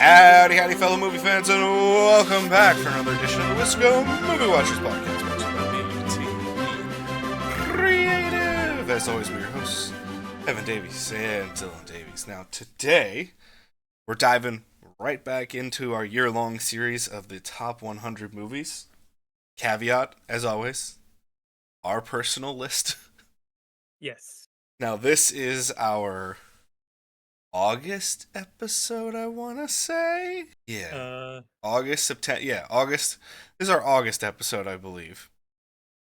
Howdy, howdy, fellow movie fans, and welcome back for another edition of the Wisco Movie Watchers Podcast, brought to you by me, Creative. As always, we're your hosts, Evan Davies and Dylan Davies. Now, today, we're diving right back into our year-long series of the top 100 movies. Caveat, as always, our personal list. Yes. Now, this is our August episode, I want to say. Yeah. August, September. Yeah, August. This is our August episode, I believe.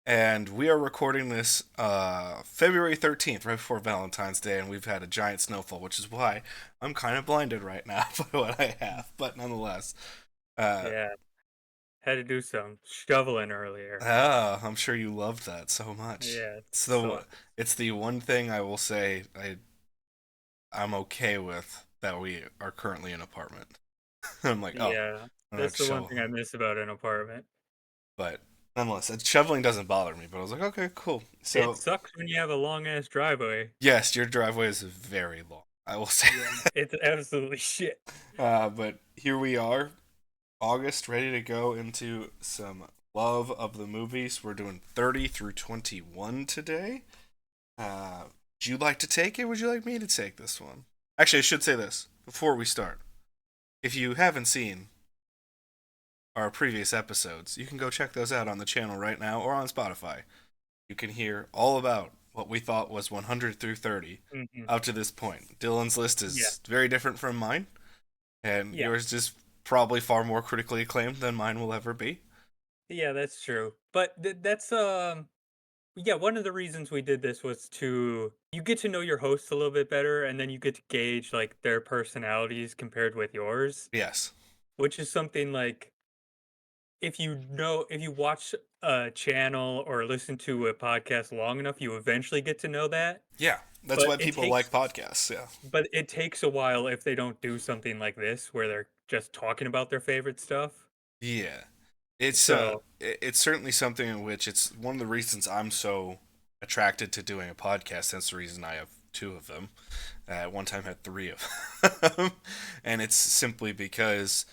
And we are recording this February 13th, right before Valentine's Day, and we've had a giant snowfall, which is why I'm kind of blinded right now by what I have. But nonetheless. Yeah. Had to do some shoveling earlier. I'm sure you loved that so much. Yeah. It's the one thing I will say I'm okay with that we are currently in an apartment. I'm like, oh, Yeah. That's the one thing I miss about an apartment. But nonetheless, shoveling doesn't bother me. But I was like, okay, cool. So it sucks when you have a long ass driveway. Yes, your driveway is very long. I will say. Yeah, it's absolutely shit. But here we are, August, ready to go into some love of the movies. We're doing 30 through 21 today. Would you like to take it? Would you like me to take this one? Actually, I should say this before we start. If you haven't seen our previous episodes, you can go check those out on the channel right now or on Spotify. You can hear all about what we thought was 100 through 30 up to this point. Dylan's list is very different from mine, and yours is probably far more critically acclaimed than mine will ever be. Yeah, that's true. But that's one of the reasons we did this was you get to know your hosts a little bit better, and then you get to gauge like their personalities compared with yours. Yes. Which is something like if you watch a channel or listen to a podcast long enough, you eventually get to know that. Yeah, that's why people like podcasts, yeah. But it takes a while if they don't do something like this where they're just talking about their favorite stuff. Yeah. It's certainly something in which it's one of the reasons I'm so attracted to doing a podcast. That's the reason I have two of them. At one time I had three of them. And it's simply because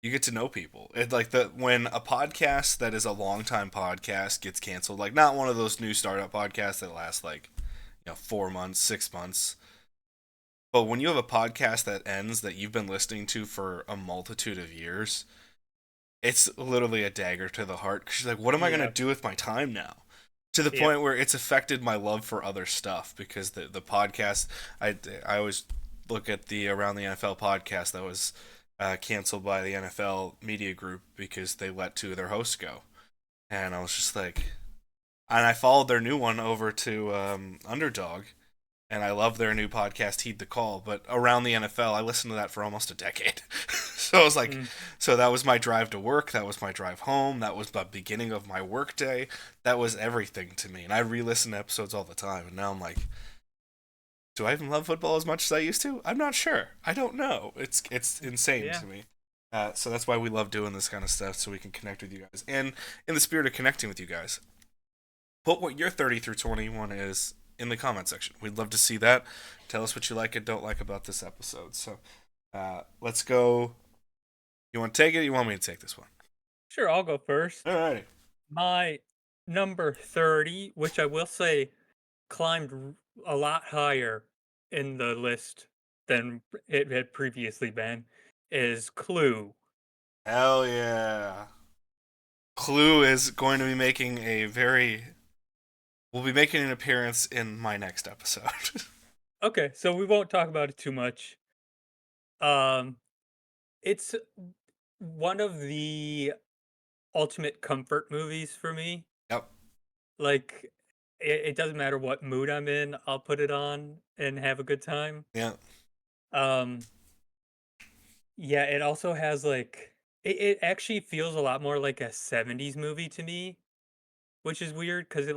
you get to know people. It when a podcast that is a long time podcast gets canceled, like not one of those new startup podcasts that last 4 months, 6 months. But when you have a podcast that ends that you've been listening to for a multitude of years, it's literally a dagger to the heart. Because you're like, what am I going to do with my time now? To the point where it's affected my love for other stuff, because the podcast, I always look at the Around the NFL podcast that was canceled by the NFL media group because they let two of their hosts go. And I was just like, and I followed their new one over to Underdog, and I love their new podcast, Heed the Call. But Around the NFL, I listened to that for almost a decade. So I was like, so that was my drive to work, that was my drive home, that was the beginning of my work day, that was everything to me. And I re-listen to episodes all the time, and now I'm like, do I even love football as much as I used to? I'm not sure. I don't know. It's insane to me. So that's why we love doing this kind of stuff, so we can connect with you guys. And in the spirit of connecting with you guys, put what your 30 through 21 is in the comment section. We'd love to see that. Tell us what you like and don't like about this episode. So let's go. You want to take it, or you want me to take this one? Sure, I'll go first. All right. My number 30, which I will say climbed a lot higher in the list than it had previously been, is Clue. Hell yeah. Clue is going to be making will be making an appearance in my next episode. Okay, so we won't talk about it too much. It's one of the ultimate comfort movies for me. Yep. Like, it doesn't matter what mood I'm in, I'll put it on and have a good time. Yeah. Yeah, it also has it actually feels a lot more like a 70s movie to me, which is weird because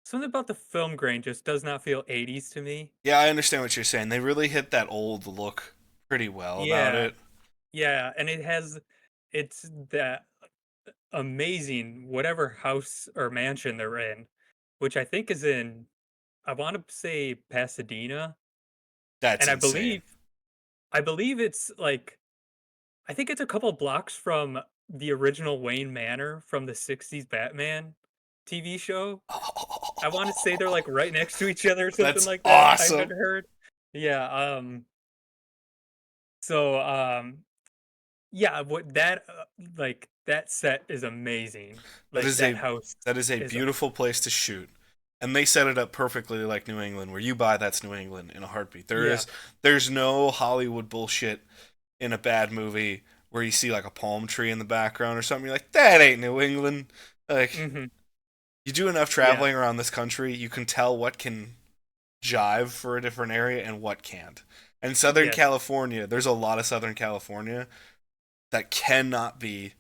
something about the film grain just does not feel 80s to me. Yeah, I understand what you're saying. They really hit that old look pretty well about it. Yeah, and it's that amazing whatever house or mansion they're in, which I think is in, I want to say Pasadena. That's And insane. I believe it's like I think it's a couple blocks from the original Wayne Manor from the '60s Batman TV show. I wanna say they're, like, right next to each other or something That's like that, I had awesome. heard. Yeah, so, yeah, what that, like, that set is amazing. That Like, is that a house that is a is beautiful place to shoot. And they set it up perfectly like New England, where you buy that's New England in a heartbeat. yeah, There's no Hollywood bullshit in a bad movie where you see like a palm tree in the background or something. You're like, that ain't New England. Like mhm, you do enough yeah, traveling around this country, you can tell what can jive for a different area and what can't. And Southern yes, California, there's a lot of Southern California that cannot be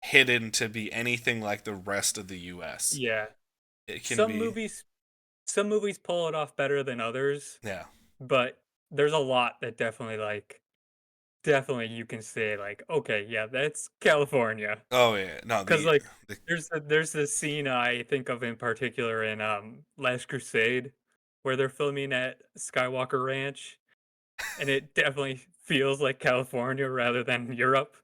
hidden to be anything like the rest of the US. yeah. It can Some be, movies some movies pull it off better than others, yeah. but there's a lot that definitely, like definitely you can say, like, "Okay, yeah, that's California." Oh yeah, no, 'Cause, like, the there's this scene I think of in particular in, Last Crusade where they're filming at Skywalker Ranch, and it definitely feels like California rather than Europe,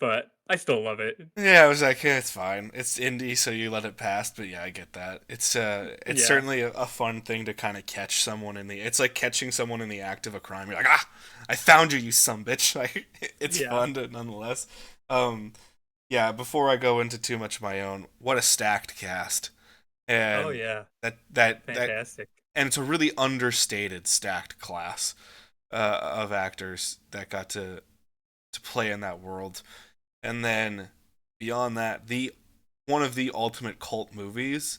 but I still love it. yeah, I was like, yeah, it's fine. It's indie, so you let it pass. But yeah, I get that. It's Yeah, certainly a fun thing to kind of catch someone in the. It's like catching someone in the act of a crime. You're like, ah, I found you, you some bitch. Like, it's yeah. fun to nonetheless. Um, yeah. Before I go into too much of my own, what a stacked cast, Oh, and yeah. that, Fantastic. and it's a really understated stacked class of actors that got to play in that world. And then beyond that, the one of the ultimate cult movies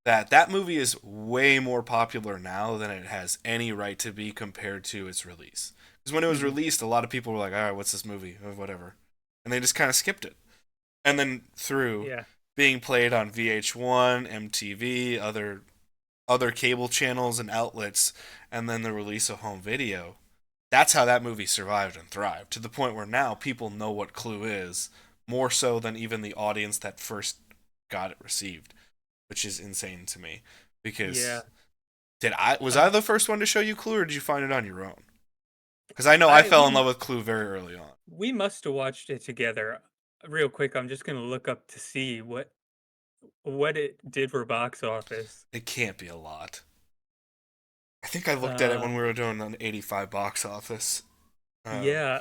that movie is way more popular now than it has any right to be compared to its release. Because when it was Mhm. released, a lot of people were like, "All right, what's this movie?" or whatever, and they just kind of skipped it. And then through Yeah. being played on VH1, MTV, other cable channels and outlets, and then the release of home video, that's how that movie survived and thrived to the point where now people know what Clue is more so than even the audience that first got it received, which is insane to me Yeah. because did I was I Uh, the first one to show you Clue or did you find it on your own? Because I know I I fell in love with Clue very early on. we must have watched it together. Real quick, I'm just gonna look up to see what it did for box office. It can't be a lot. I think I looked at it when we Um, were doing an 85 box office. Um, yeah,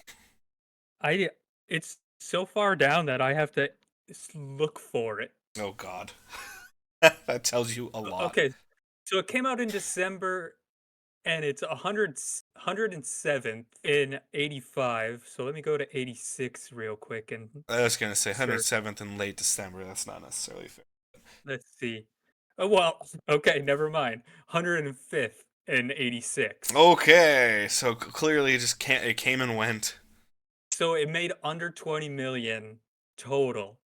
I it's so far down that I have to look for it. oh God, that tells you a lot. Okay, so it came out in December and it's 107th in 85. So let me go to 86 real quick and I was gonna say search. 107th in late December. That's not necessarily fair. Let's see. Oh, well, okay, never mind. 105th in 86. Okay, so clearly it just can't. It came and went. So it made under 20 million total,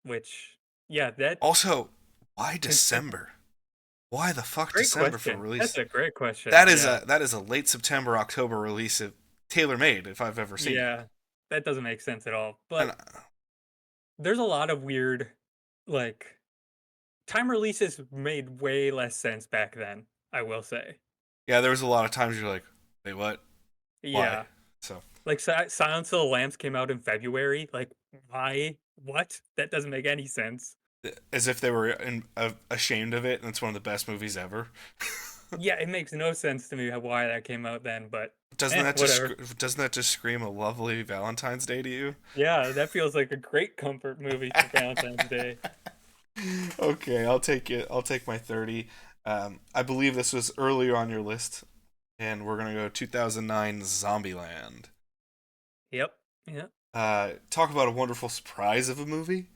which, yeah, that Also, why consider December? Why the fuck great December for question. That's release? a great question. Yeah. That is a late September October release of tailor made if I've ever seen one. Yeah. That doesn't make sense at all. And But there's a lot of weird, like, time releases made way less sense back then, I will say. yeah, there was a lot of times you're like, wait, what? Why? Yeah. So Like, Silence of the Lambs came out in February. Like, why? What? That doesn't make any sense. as if they were ashamed of it, and it's one of the best movies ever. Yeah, it makes no sense to me why that came out then, but, whatever. Doesn't that just scream a lovely Valentine's Day to you? Yeah, that feels like a great comfort movie for Valentine's Day. Okay, I'll take it. I'll take my 30. I believe this was earlier on your list, and we're gonna go 2009 Zombieland. Yep. Yeah. Talk about a wonderful surprise of a movie.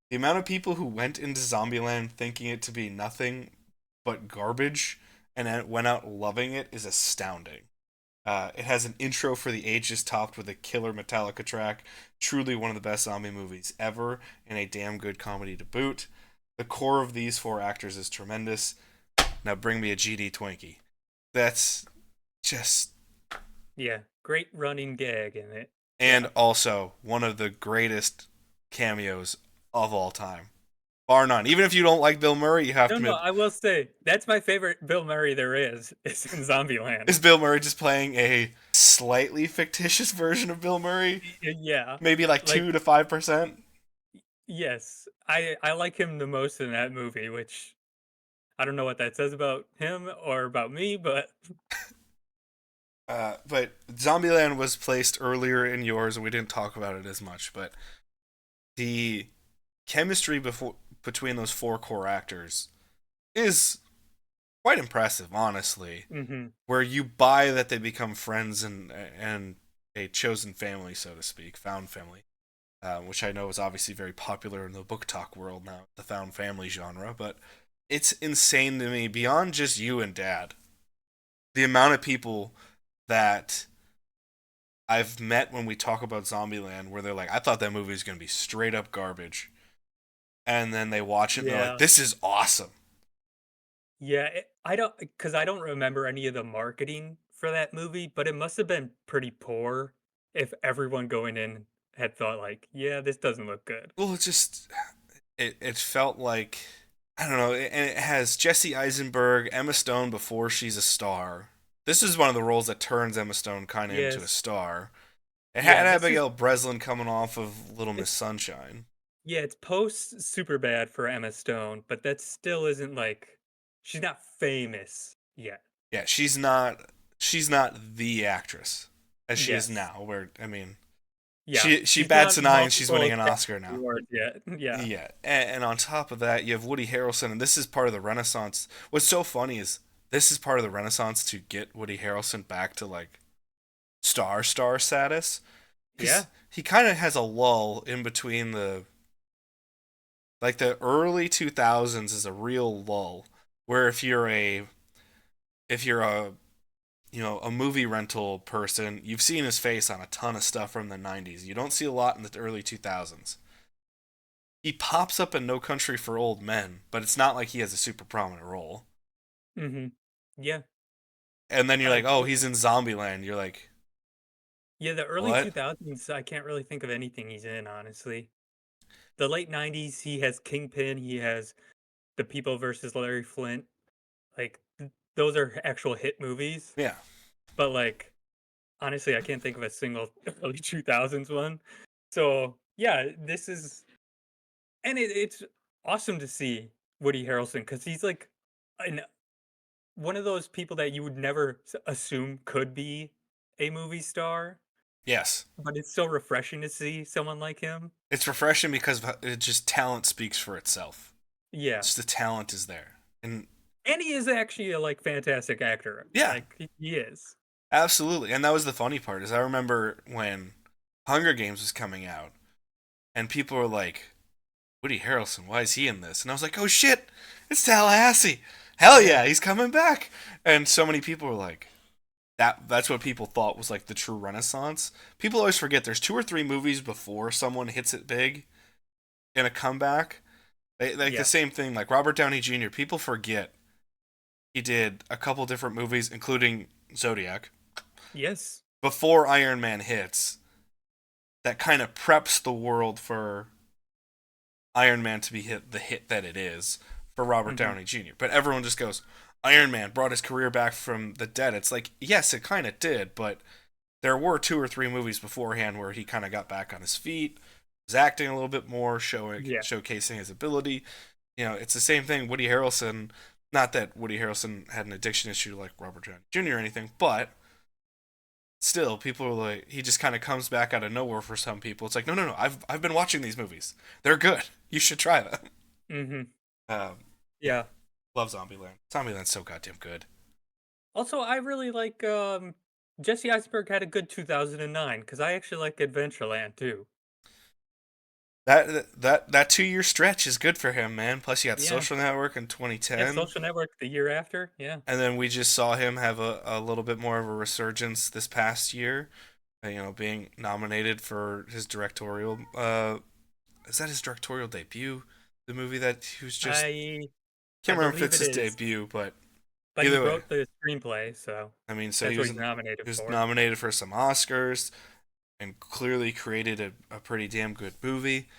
The amount of people who went into Zombieland thinking it to be nothing but garbage and then went out loving it is astounding. It has an intro for the ages topped with a killer Metallica track. Truly one of the best zombie movies ever, and a damn good comedy to boot. The core of these four actors is tremendous. Now bring me a GD Twinkie. That's just. Yeah. Great running gag in it. And Yeah. also one of the greatest cameos of all time. bar none. Even if you don't like Bill Murray, you have No, to no, admit, I will say that's my favorite Bill Murray there is in Zombieland. is Bill Murray just playing a slightly fictitious version of Bill Murray? Yeah, Maybe like like 2 to 5%. yes, I like him the most in that movie, which I don't know what that says about him or about me, but But Zombieland was placed earlier in yours, and we didn't talk about it as much. But the chemistry between those four core actors is quite impressive, honestly. hmm Where you buy that they become friends and a chosen family, so to speak, found family, which I know is obviously very popular in the book talk world now, the found family genre. But it's insane to me beyond just you and Dad. The amount of people that I've met when we talk about Zombieland where they're like, I thought that movie was going to be straight up garbage. And then they watch it and they're like, yeah, this is awesome. yeah. I don't because I don't remember any of the marketing for that movie, but it must have been pretty poor if everyone going in had thought like, yeah, this doesn't look good. Well, it felt like, I don't know, and it has Jesse Eisenberg, Emma Stone before she's a star. This is one of the roles that turns Emma Stone kind of into a Yes, star. It yeah. had This is Abigail Breslin coming off of Little Miss it's Sunshine. yeah, it's post super bad for Emma Stone, but that still isn't like she's not famous yet. Yeah, she's not the actress as she is Yes. now. Where I mean, Yeah, she she's bats not an eye and she's multiple winning an Academy Oscar now. awards yet. Yeah. Yeah, and on top of that, you have Woody Harrelson, and this is part of the Renaissance. What's so funny is this is part of the Renaissance to get Woody Harrelson back to like star status, Yeah. because he kind of has a lull in between the early 2000s is a real lull where if you're a a movie rental person, you've seen his face on a ton of stuff from the 90s. You don't see a lot in the early 2000s. He pops up in No Country for Old Men, but it's not like he has a super prominent role. Mhm. Yeah. And then you're Uh, like, oh, y he's in Zombieland. You're like, yeah, the early what? 2000s, I can't really think of anything he's in, honestly. The late 90s, he has Kingpin, he has The People versus Larry Flint. Like, those are actual hit movies, Yeah. but, like, honestly, I can't think of a single early 2000s one. So, yeah, this is and it's awesome to see Woody Harrelson because he's, like, an one of those people that you would never assume could be a movie star, Yes. but it's so refreshing to see someone like him. It's refreshing because it just talent speaks for itself. Yeah, Just the talent is there. And and he is actually a like fantastic actor. yeah, Like he is. absolutely. And that was the funny part is I remember when Hunger Games was coming out and people were like, Woody Harrelson, why is he in this? And I was like, oh shit, it's Tallahassee. Hell Yeah. yeah, he's coming back. And so many people were like, that's what people thought was like the true renaissance. People always forget there's 2 or 3 movies before someone hits it big in a comeback. Like the Yeah. same thing, like Robert Downey Jr. People forget he did a couple different movies, including Zodiac, Yes. before Iron Man hits. That kind of preps the world for Iron Man to be the hit that it is for Robert hmm Downey Jr. But everyone just goes, Iron Man brought his career back from the dead. It's like, yes, it kind of did, but there were 2 or 3 movies beforehand where he kind of got back on his feet, was acting a little bit more, Yeah. showcasing his ability. It's the same thing. Woody Harrelson, not that Woody Harrelson had an addiction issue like Robert Downey Jr. or anything, but still, people are like, he just kind of comes back out of nowhere for some people. It's like, no, no, no. I've been watching these movies. They're good. You should try them. hmm Yeah, Yeah. love Zombieland. Zombieland's so goddamn good. Also, I really like Jesse Eisenberg had a good 2009 because I actually like Adventureland too. That 2 year stretch is good for him, man. Plus, you got Yeah. Social Network in Yeah. 2010, Social Network the year after. Yeah. and then we just saw him have a little bit more of a resurgence this past year. Being nominated for his directorial. Is that his directorial debut? The movie that he was just I I can't remember if believe it's it his is, debut, but but he either way, wrote the screenplay, so I mean, so that's what he's nominated he was for. nominated for some Oscars and clearly created a pretty damn good movie.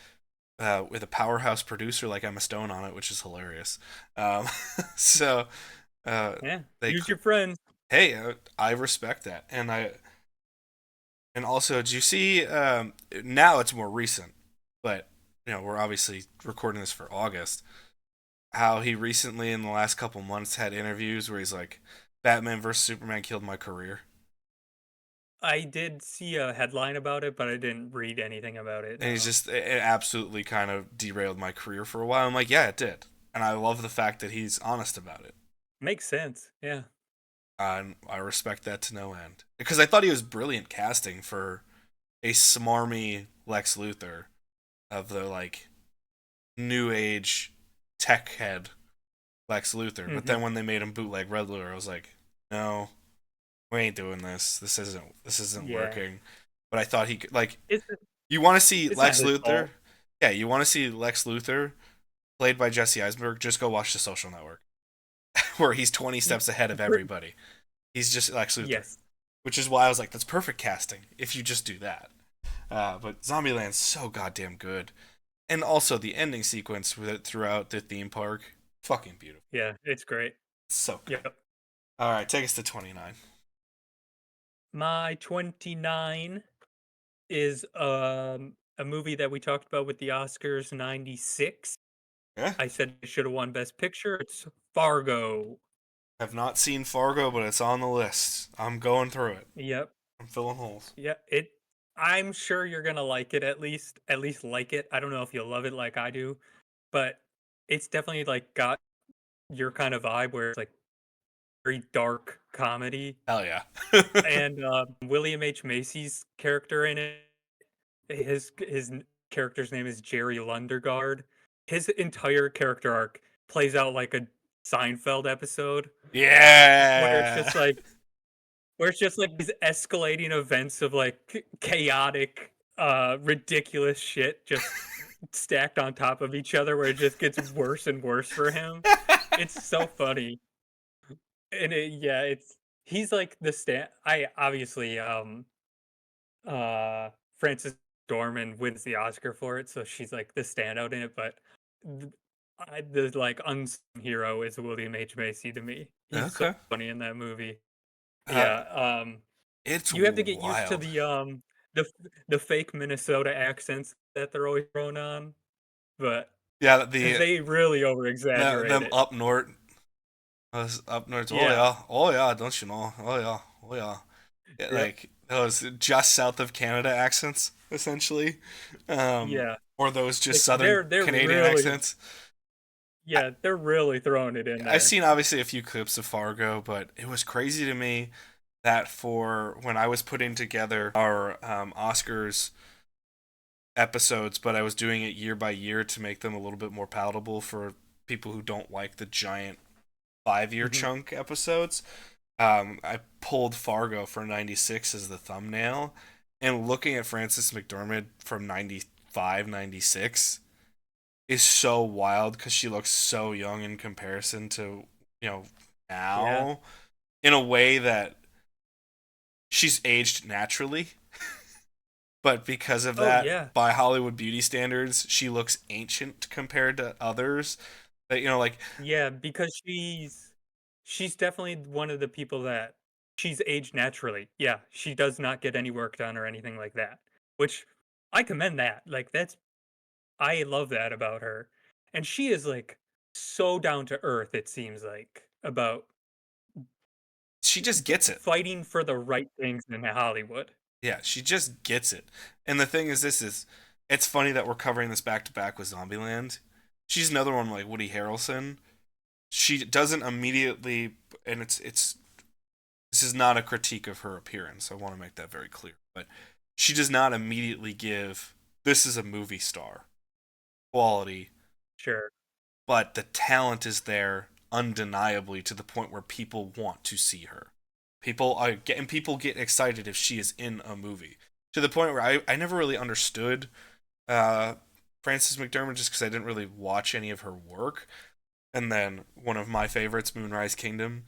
with a powerhouse producer like Emma Stone on it, which is hilarious. Um, so Yeah, they, use your friends. hey, I respect that, and also, do you see? Now it's more recent, but we're obviously recording this for August. How he recently, in the last couple months, had interviews where he's like, "Batman versus Superman killed my career," I did see a headline about it, but I didn't read anything about it. and he's No, just it absolutely kind of derailed my career for a while. I'm like, yeah, it did, and I love the fact that he's honest about it. makes sense. Yeah. I respect that to no end because I thought he was brilliant casting for a smarmy Lex Luthor of the like new age tech head Lex Luthor. But Hmm. then when they made him bootleg Riddler, I was like, no, we ain't doing this. This isn't Yeah. working. But I thought he could like It's you want to see it's not Lex his Luthor? fault. Yeah, you want to see Lex Luthor played by Jesse Eisenberg? Just go watch The Social Network, where he's 20 Y- steps ahead of everybody. He's just Lex Luthor, Yes. which is why I was like, that's perfect casting if you just do that. But Zombieland's so goddamn good, and also the ending sequence with it throughout the theme park, fucking beautiful. Yeah, it's great. So good. Yep. All right, take us to 29. My 29 is a movie that we talked about with the Oscars 96. Yeah, I said it should have won Best Picture. It's Fargo. I've not seen Fargo, but it's on the list. I'm going through it. Yep. I'm filling holes. Yeah, I'm sure you're going to like it at least like it. I don't know if you'll love it like I do, but it's definitely like got your kind of vibe where it's like very dark comedy. Hell yeah. And William H. Macy's character in it, his character's name is Jerry Lundegaard. His entire character arc plays out like a Seinfeld episode where it's Yeah. just like these escalating events of like chaotic, ridiculous shit just stacked on top of each other where it just gets worse and worse for him. It's so funny. And yeah, he's like the I obviously Frances Dorman wins the Oscar for it, so she's like the standout in it, but th- the like unsung hero is William H. Macy to me. He's so Okay. funny in that movie. Uh, Yeah, it's you have to get used to wild. the fake Minnesota accents that they're always thrown on, but Yeah, they really over exaggerate them it. up north, us up north. Yeah, oh yeah, don't you know? Oh yeah. Yeah, yep, like those just south of Canada accents, essentially, yeah. or those just Like southern they're Canadian really accents. I, yeah, they're really throwing it in I've there. seen obviously a few clips of Fargo, but it was crazy to me that for when I was putting together our Oscars episodes, but I was doing it year by year to make them a little bit more palatable for people who don't like the giant 5 year Hmm. chunk episodes. I pulled Fargo for 96 as the thumbnail, and looking at Frances McDormand from 95, 96 is so wild because she looks so young in comparison to, you know, Yeah. now in a way that she's aged naturally. But because of Oh that, yeah. by Hollywood beauty standards, she looks ancient compared to others. That like Yeah, because she's definitely one of the people that she's aged naturally. Yeah, she does not get any work done or anything like that, which I commend that. Like I love that about her. And she is like so down to earth it seems like about she just gets it. fighting for the right things in Hollywood. Yeah, she just gets it. And the thing is, this is it's funny that we're covering this back to back with Zombieland. She's another one like Woody Harrelson. She doesn't immediately, and it's this is not a critique of her appearance. I want to make that very clear. But she does not immediately give this is a movie star quality, Sure. but the talent is there undeniably to the point where people want to see her. People get excited if she is in a movie to the point where I never really understood uh, Frances McDormand just because I didn't really watch any of her work. And then one of my favorites, Moonrise Kingdom,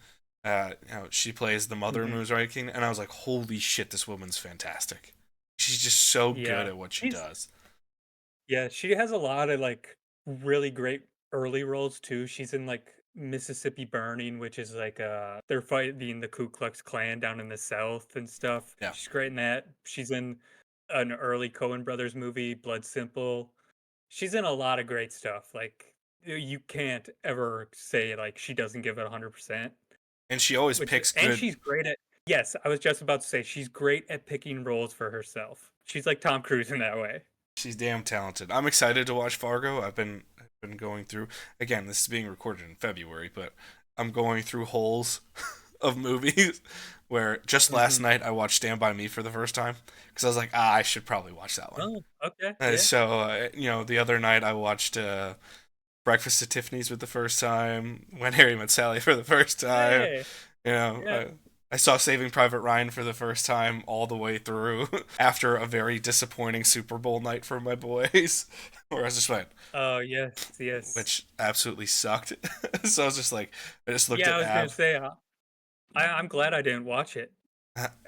she plays the mother in Hmm. Moonrise Kingdom, and I was like, holy shit, this woman's fantastic. She's just so good Yeah. at what she She's does. Yeah, she has a lot of, like, really great early roles too. She's in, like, Mississippi Burning, which is like, they're fighting the Ku Klux Klan down in the South and stuff. Yeah. She's great in that. She's in an early Coen Brothers movie, Blood Simple. She's in a lot of great stuff. Like, you can't ever say, like, she doesn't give it 100%, And she always which picks and good. she's great at yes, I was just about to say she's great at picking roles for herself. She's like Tom Cruise in that way. She's damn talented. I'm excited to watch Fargo. I've been going through, again, this is being recorded in February, but I'm going through holes of movies where just last Mhm. night I watched Stand By Me for the first time because I was like, ah, I should probably watch that one. Oh, okay, yeah. The other night I watched Breakfast at Tiffany's for the first time, When Harry Met Sally for the first time. Hey, You know, yeah. I saw Saving Private Ryan for the first time all the way through after a very disappointing Super Bowl night for my boys, where I just went, Oh, yes, yes. which absolutely sucked. So I was just like, I just looked Yeah, I at was gonna Ab. say, I'm glad I didn't watch it.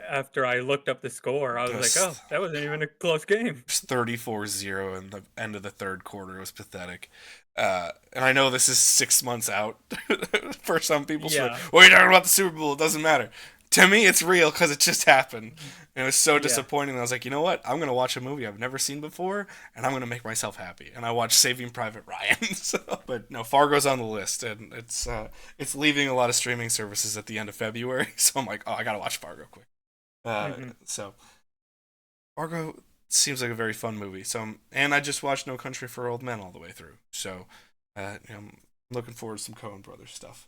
After I looked up the score, I It was like, was "Oh, that wasn't even a close game." 34-0 in the end of the third quarter. It was pathetic. And I know this is 6 months out for some people. So, Yeah, well, you're talking about the Super Bowl. It doesn't matter. To me, it's real because it just happened. And it was so yeah. disappointing. I was like, you know what? I'm going to watch a movie I've never seen before, and I'm going to make myself happy. And I watched Saving Private Ryan. But no, Fargo's on the list, and it's leaving a lot of streaming services at the end of February. So I'm like, oh, I got to watch Fargo quick. Mhm. So Fargo seems like a very fun movie. And I just watched No Country for Old Men all the way through. So, I'm looking forward to some Coen Brothers stuff.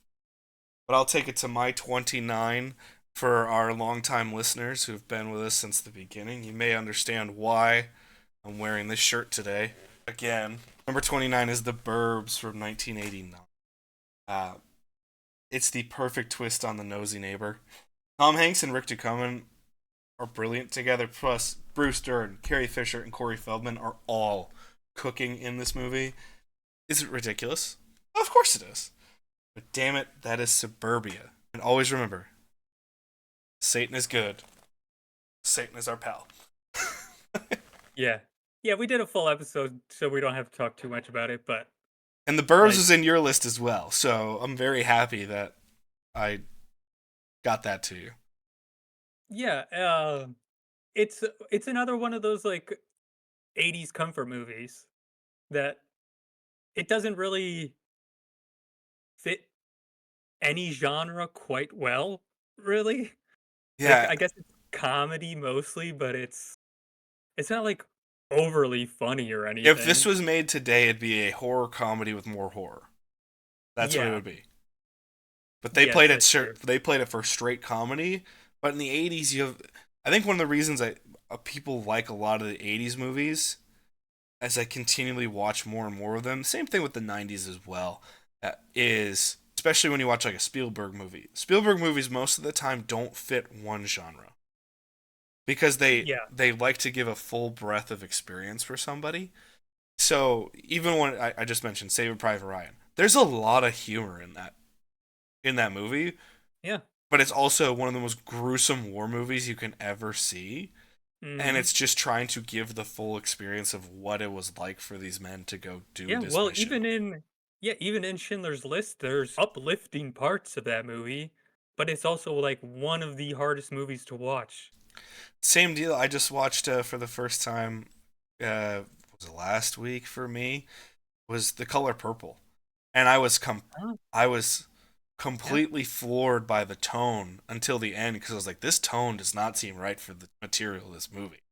But I'll take it to my 29 for our longtime listeners who've been with us since the beginning. You may understand why I'm wearing this shirt today. Again, number 29 is The Burbs from 1989. Uh, it's the perfect twist on The Nosy Neighbor. Tom Hanks and Rick Ducommun are brilliant together. Plus, Bruce Dern, Carrie Fisher, and Corey Feldman are all cooking in this movie. Is it ridiculous? Of course it is. But damn it, that is suburbia. And always remember, Satan is good. Satan is our pal. Yeah. Yeah, we did a full episode, so we don't have to talk too much about it, but, And the Burbs like is in your list as well, so I'm very happy that I got that to you. yeah, it's it's another one of those, like, '80s comfort movies that it doesn't really fit any genre quite well, really. Like, Yeah, I guess it's comedy mostly, but it's not, like, overly funny or if this anything. was made today, it'd be a horror comedy with more horror. That's what it Yeah. would be. But Yes, that's true. they played it for straight comedy. But in the '80s, you have I think one of the reasons people like a lot of the '80s movies, as I continually watch more and more of them. Same thing with the '90s as well. Is especially when you watch like a Spielberg movie. Spielberg movies most of the time don't fit one genre because Yeah. they like to give a full breadth of experience for somebody. So even when I just mentioned Saving Private Ryan, there's a lot of humor in that movie, Yeah. but it's also one of the most gruesome war movies you can ever see. And Mhm. it's just trying to give the full experience of what it was like for these men to go do Yeah, this well, mission. even in Schindler's List, there's uplifting parts of that movie, but it's also, like, one of the hardest movies to watch. Same deal. I just watched for the first time. Was it last week for me? Was The Color Purple, and Oh, I was yeah. completely floored by the tone until the end because I was like, this tone does not seem right for the material of this movie.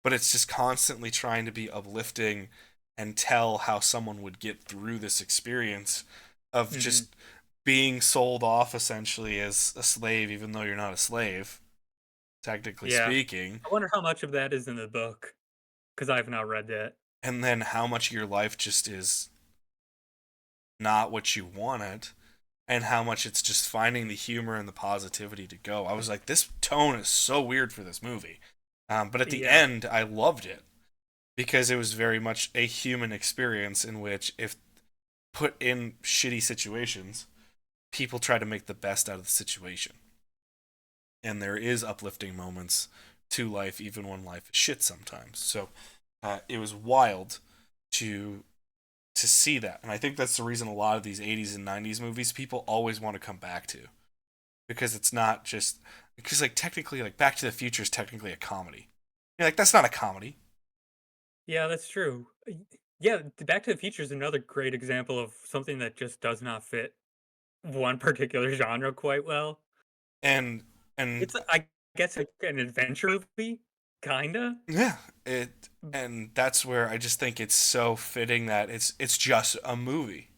But it's just constantly trying to be uplifting and tell how someone would get through this experience of Mhm. just being sold off essentially as a slave, even though you're not a slave, technically Yeah. speaking, I wonder how much of that is in the book, because 'cause I've not read that. and then how much of your life just is not what you wanted, and how much it's just finding the humor and the positivity to go. I was like, this tone is so weird for this movie. But at the Yeah. end, I loved it because it was very much a human experience in which, if put in shitty situations, people try to make the best out of the situation. And there is uplifting moments to life, even when life is shit sometimes. So it was wild. to see that. And I think that's the reason a lot of these 80s and 90s movies people always want to come back to, because it's not just because like technically like Back to the Future is technically a comedy. You're like that's not a comedy. Yeah, that's true. Yeah, Back to the Future is another great example of something that just does not fit one particular genre quite well. And and It's, I guess, like an adventure movie, kinda. yeah, it and that's where I just think it's so fitting that it's just a movie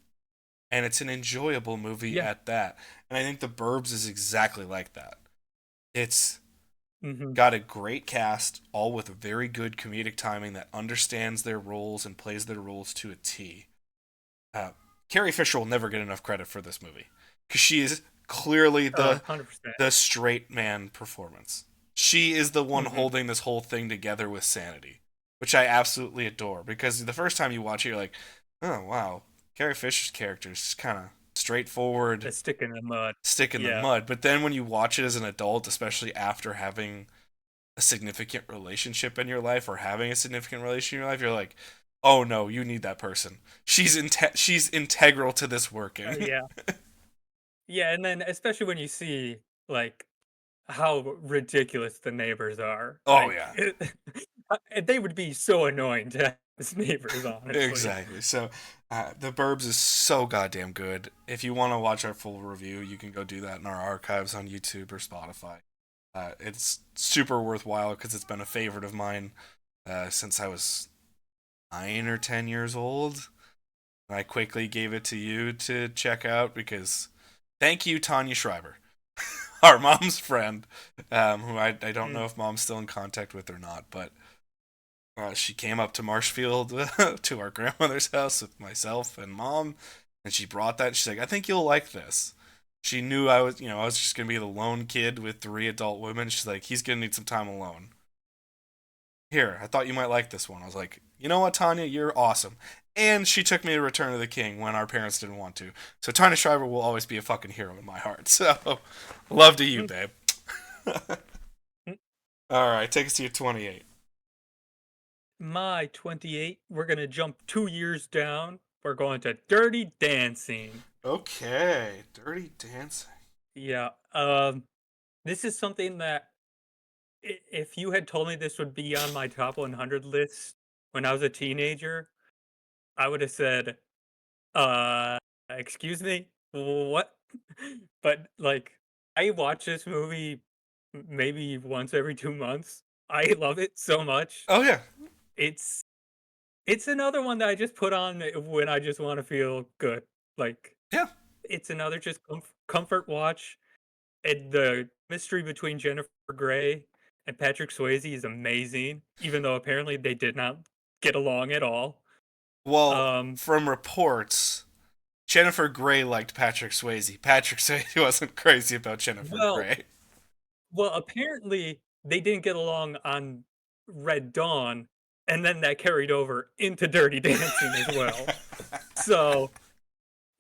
and it's an enjoyable movie Yeah. at that. And I think The Burbs is exactly like that. It's Mhm. got a great cast, all with very good comedic timing that understands their roles and plays their roles to a T. Uh, Carrie Fisher will never get enough credit for this movie because she is clearly 100%. the straight man performance. She is the one Mhm. holding this whole thing together with sanity, which I absolutely adore. Because the first time you watch it, you're like, oh wow, Carrie Fisher's character is just kind of straightforward, A stick in the mud. stick in the Yeah. mud. But then when you watch it as an adult, especially after having a significant relationship in your life or having a significant relationship in your life, you're like, oh no, you need that person. She's integral to this working. Yeah. Yeah, and then especially when you see, like, how ridiculous the neighbors are, Oh like, yeah, they would be so annoying to have as neighbors, honestly. exactly. So, The Burbs is so goddamn good. If you want to watch our full review, you can go do that in our archives on YouTube or Spotify. It's super worthwhile because it's been a favorite of mine since I was 9 or 10 years old. And I quickly gave it to you to check out because thank you, Tanya Schreiber, our mom's friend, who I don't Mm. know if mom's still in contact with or not, but she came up to Marshfield to our grandmother's house with myself and mom, and she brought that. She's like, I think you'll like this. She knew I was just gonna be the lone kid with three adult women. She's like, he's gonna need some time alone. Here, I thought you might like this one. I was like, you know what, Tanya, you're awesome. And she took me to Return of the King when our parents didn't want to. So Tanya Shriver will always be a fucking hero in my heart. So, love to you, Mm. babe. Mm. All right, take us to your 28. My 28, we're gonna jump 2 years down. We're going to Dirty Dancing. Okay, Dirty Dancing. Yeah, this is something that if you had told me this would be on my top 100 list when I was a teenager, I would have said, "Uh, excuse me? What?" But, like, I watch this movie maybe once every 2 months. I love it so much. Oh yeah, It's it's another one that I just put on when I just wanna feel good. Like, yeah. it's another just comfort watch, and the mystery between Jennifer Grey and Patrick Swayze is amazing, even though apparently they did not get along at all. Well, Um, from reports, Jennifer Grey liked Patrick Swayze. Patrick Swayze wasn't crazy about Jennifer well Grey. apparently they didn't get along on Red Dawn, and then that carried over into Dirty Dancing as well. So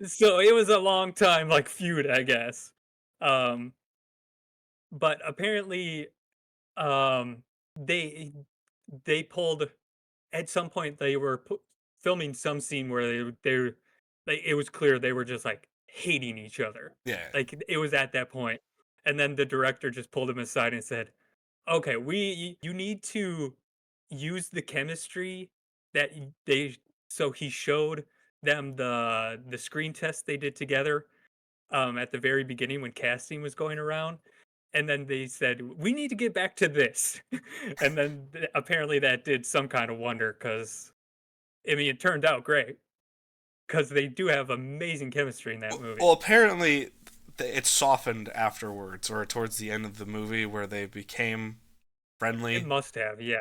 it was a long time, like, feud, I guess. Um, but apparently, um, they pulled at some point, they were filming some scene where it was clear they were just, like, hating each other. Yeah. Like, it was at that point, and then the director just pulled him aside and said, "Okay, you need to use the chemistry that they." So he showed them the screen test they did together, at the very beginning when casting was going around, and then they said, "We need to get back to this." And then apparently that did some kind of wonder because I mean, it turned out great because they do have amazing chemistry in that movie. Well, apparently it softened afterwards, or towards the end of the movie, where they became It friendly, must have, yeah.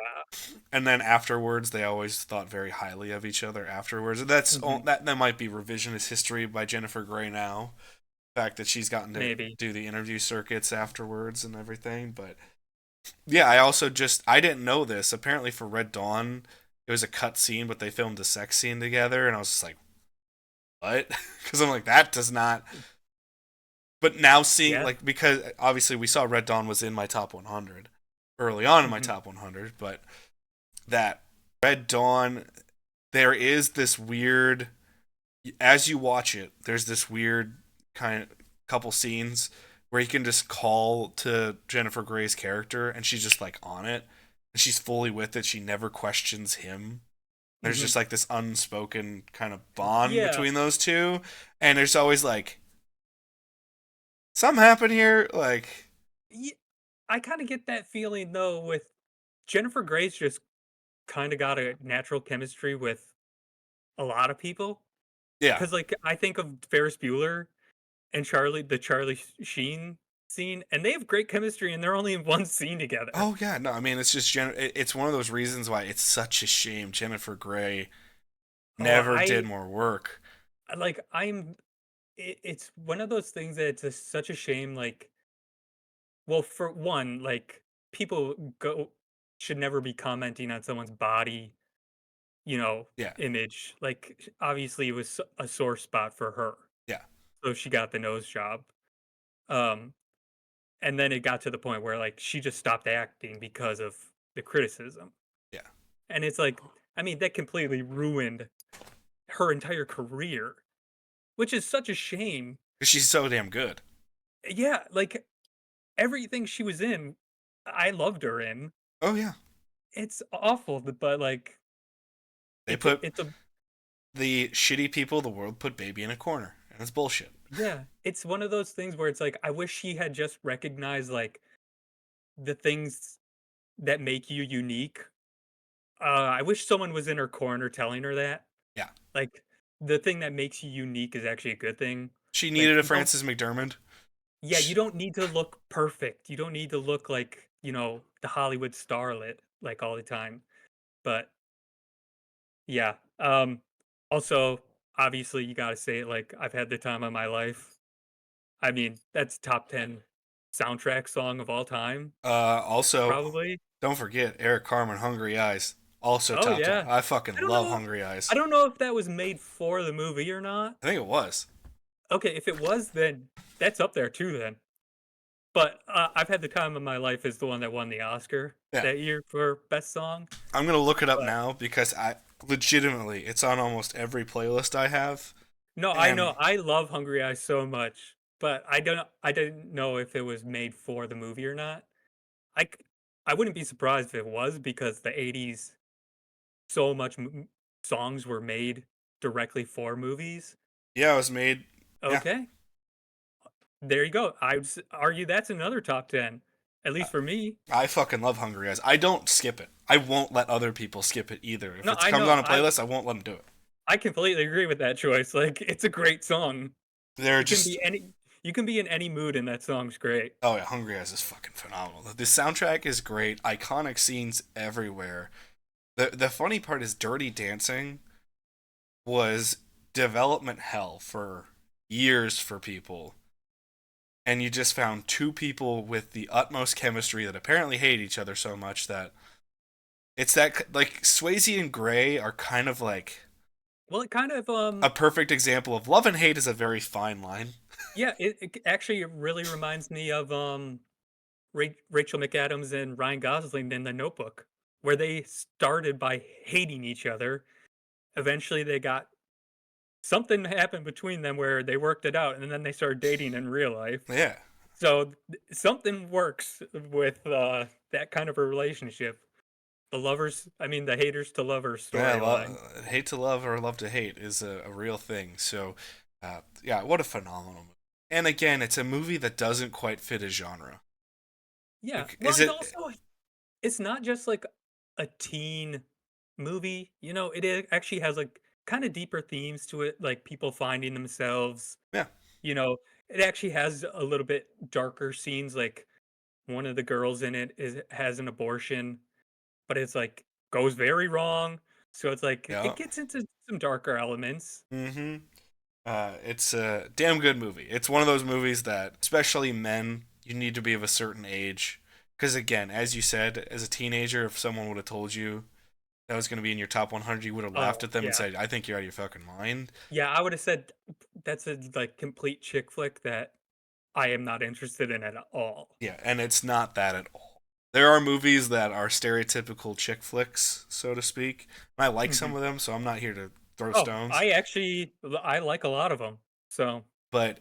and then afterwards they always thought very highly of each other. Afterwards, Mhm. that might be revisionist history by Jennifer Grey now. The fact that she's gotten to Maybe. do the interview circuits afterwards and everything, but yeah, I didn't know this. Apparently for Red Dawn, it was a cut scene, but they filmed a sex scene together, and I was just like, what? Because I'm like, that does not. But now seeing Yeah. like because obviously we saw Red Dawn was in my top 100 early on in my Mhm. top 100, but that Red Dawn there is this weird, as you watch it, there's this weird kind of couple scenes where you can just call to Jennifer Grey's character and she's just like on it and she's fully with it. She never questions him. There's Mhm. just like this unspoken kind of bond Yeah. between those two, and there's always like something happened here. Like, Ye I kinda get that feeling though with Jennifer Grey's just kinda got a natural chemistry with a lot of people. yeah, 'Cause, like, I think of Ferris Bueller and Charlie Sheen scene, and they have great chemistry, and they're only in one scene together. oh yeah, no, I mean it's just it's one of those reasons why it's such a shame Jennifer Grey Oh, never did more work. like, it's one of those things that it's just such a shame, like well, for one, like, people go should never be commenting on someone's body, Yeah, image. Like, obviously, it was a sore spot for her, yeah, so she got the nose job. Um, and then it got to the point where, like, she just stopped acting because of the criticism. yeah, And it's like, I mean, that completely ruined her entire career, which is such a shame. because she's so damn good. Yeah, like, everything she was in, I loved her in. Oh yeah, It's awful, but, like, they put it's a the shitty people of the world put baby in a corner, and it's bullshit. yeah, it's one of those things where it's like, I wish she had just recognized, like, the things that make you unique. I wish someone was in her corner telling her that. Yeah, Like, the thing that makes you unique is actually a good thing. she Like, needed a you don't Frances McDermott. yeah, you don't need to look perfect. You don't need to look like, the Hollywood starlet, like, all the time. But, yeah, also, obviously, you gotta say it, like, I've had the time of my life. I mean, that's top 10 soundtrack song of all time, Also, probably. don't forget Eric Carmen, Hungry Eyes. Also Oh, top 10. yeah. I I fucking don't love know Hungry Eyes. I don't know if that was made for the movie or not. I think it was. Okay, if it was, then that's up there too then. But, I've had the time of my life is the one that won the Oscar Yeah. that year for best song, I'm gonna look it up but now because I legitimately it's on almost every playlist I have. no, I And know, I love Hungry Eyes so much, but I didn't know if it was made for the movie or not. I c I wouldn't be surprised if it was because the '80s, so much songs were made directly for movies. yeah, it was made. Yeah, Okay, there you go. I would argue that's another top 10, at least for me. I fucking love Hungry Eyes. I don't skip it. I won't let other people skip it either. If No, it I comes know. on a playlist, I won't let them do it. I completely agree with that choice. Like, it's a great song. They're You can just be any you can be in any mood and that song's great. oh yeah, Hungry Eyes is fucking phenomenal. The soundtrack is great. Iconic scenes everywhere. The funny part is Dirty Dancing was development hell for years for people. And you just found two people with the utmost chemistry that apparently hate each other so much that it's that like Swayze and Gray are kind of like Well, it kind of, a perfect example of love and hate is a very fine line. yeah, it really reminds me of, Rachel McAdams and Ryan Gosling in The Notebook, where they started by hating each other. Eventually, they got something happened between them where they worked it out, and then they started dating in real life. Yeah, So, something works with, that kind of a relationship. The haters to lovers yeah. storyline. Hate to love or love to hate is a real thing. So, yeah, what a phenomenal movie. And again, it's a movie that doesn't quite fit a genre. Yeah. Like, Well, is and it? also, it's not just like a teen movie, it actually has like kind of deeper themes to it, like people finding themselves, Yeah, you know, it actually has a little bit darker scenes. Like one of the girls in it has an abortion, but it's like goes very wrong. So it's like yeah. it gets into some darker elements. Mm-hmm. It's a damn good movie. It's one of those movies that, especially men, you need to be of a certain age. Because again, as you said, as a teenager, if someone would have told you that was going to be in your top 100, you would have laughed Oh, at them and yeah. said, "I think you're out of your fucking mind." Yeah, I would have said that's a like complete chick flick that I am not interested in at all. Yeah, and it's not that at all. There are movies that are stereotypical chick flicks, so to speak. And I like some Mhm. of them, so I'm not here to throw Oh, stones. I actually I like a lot of them. So, But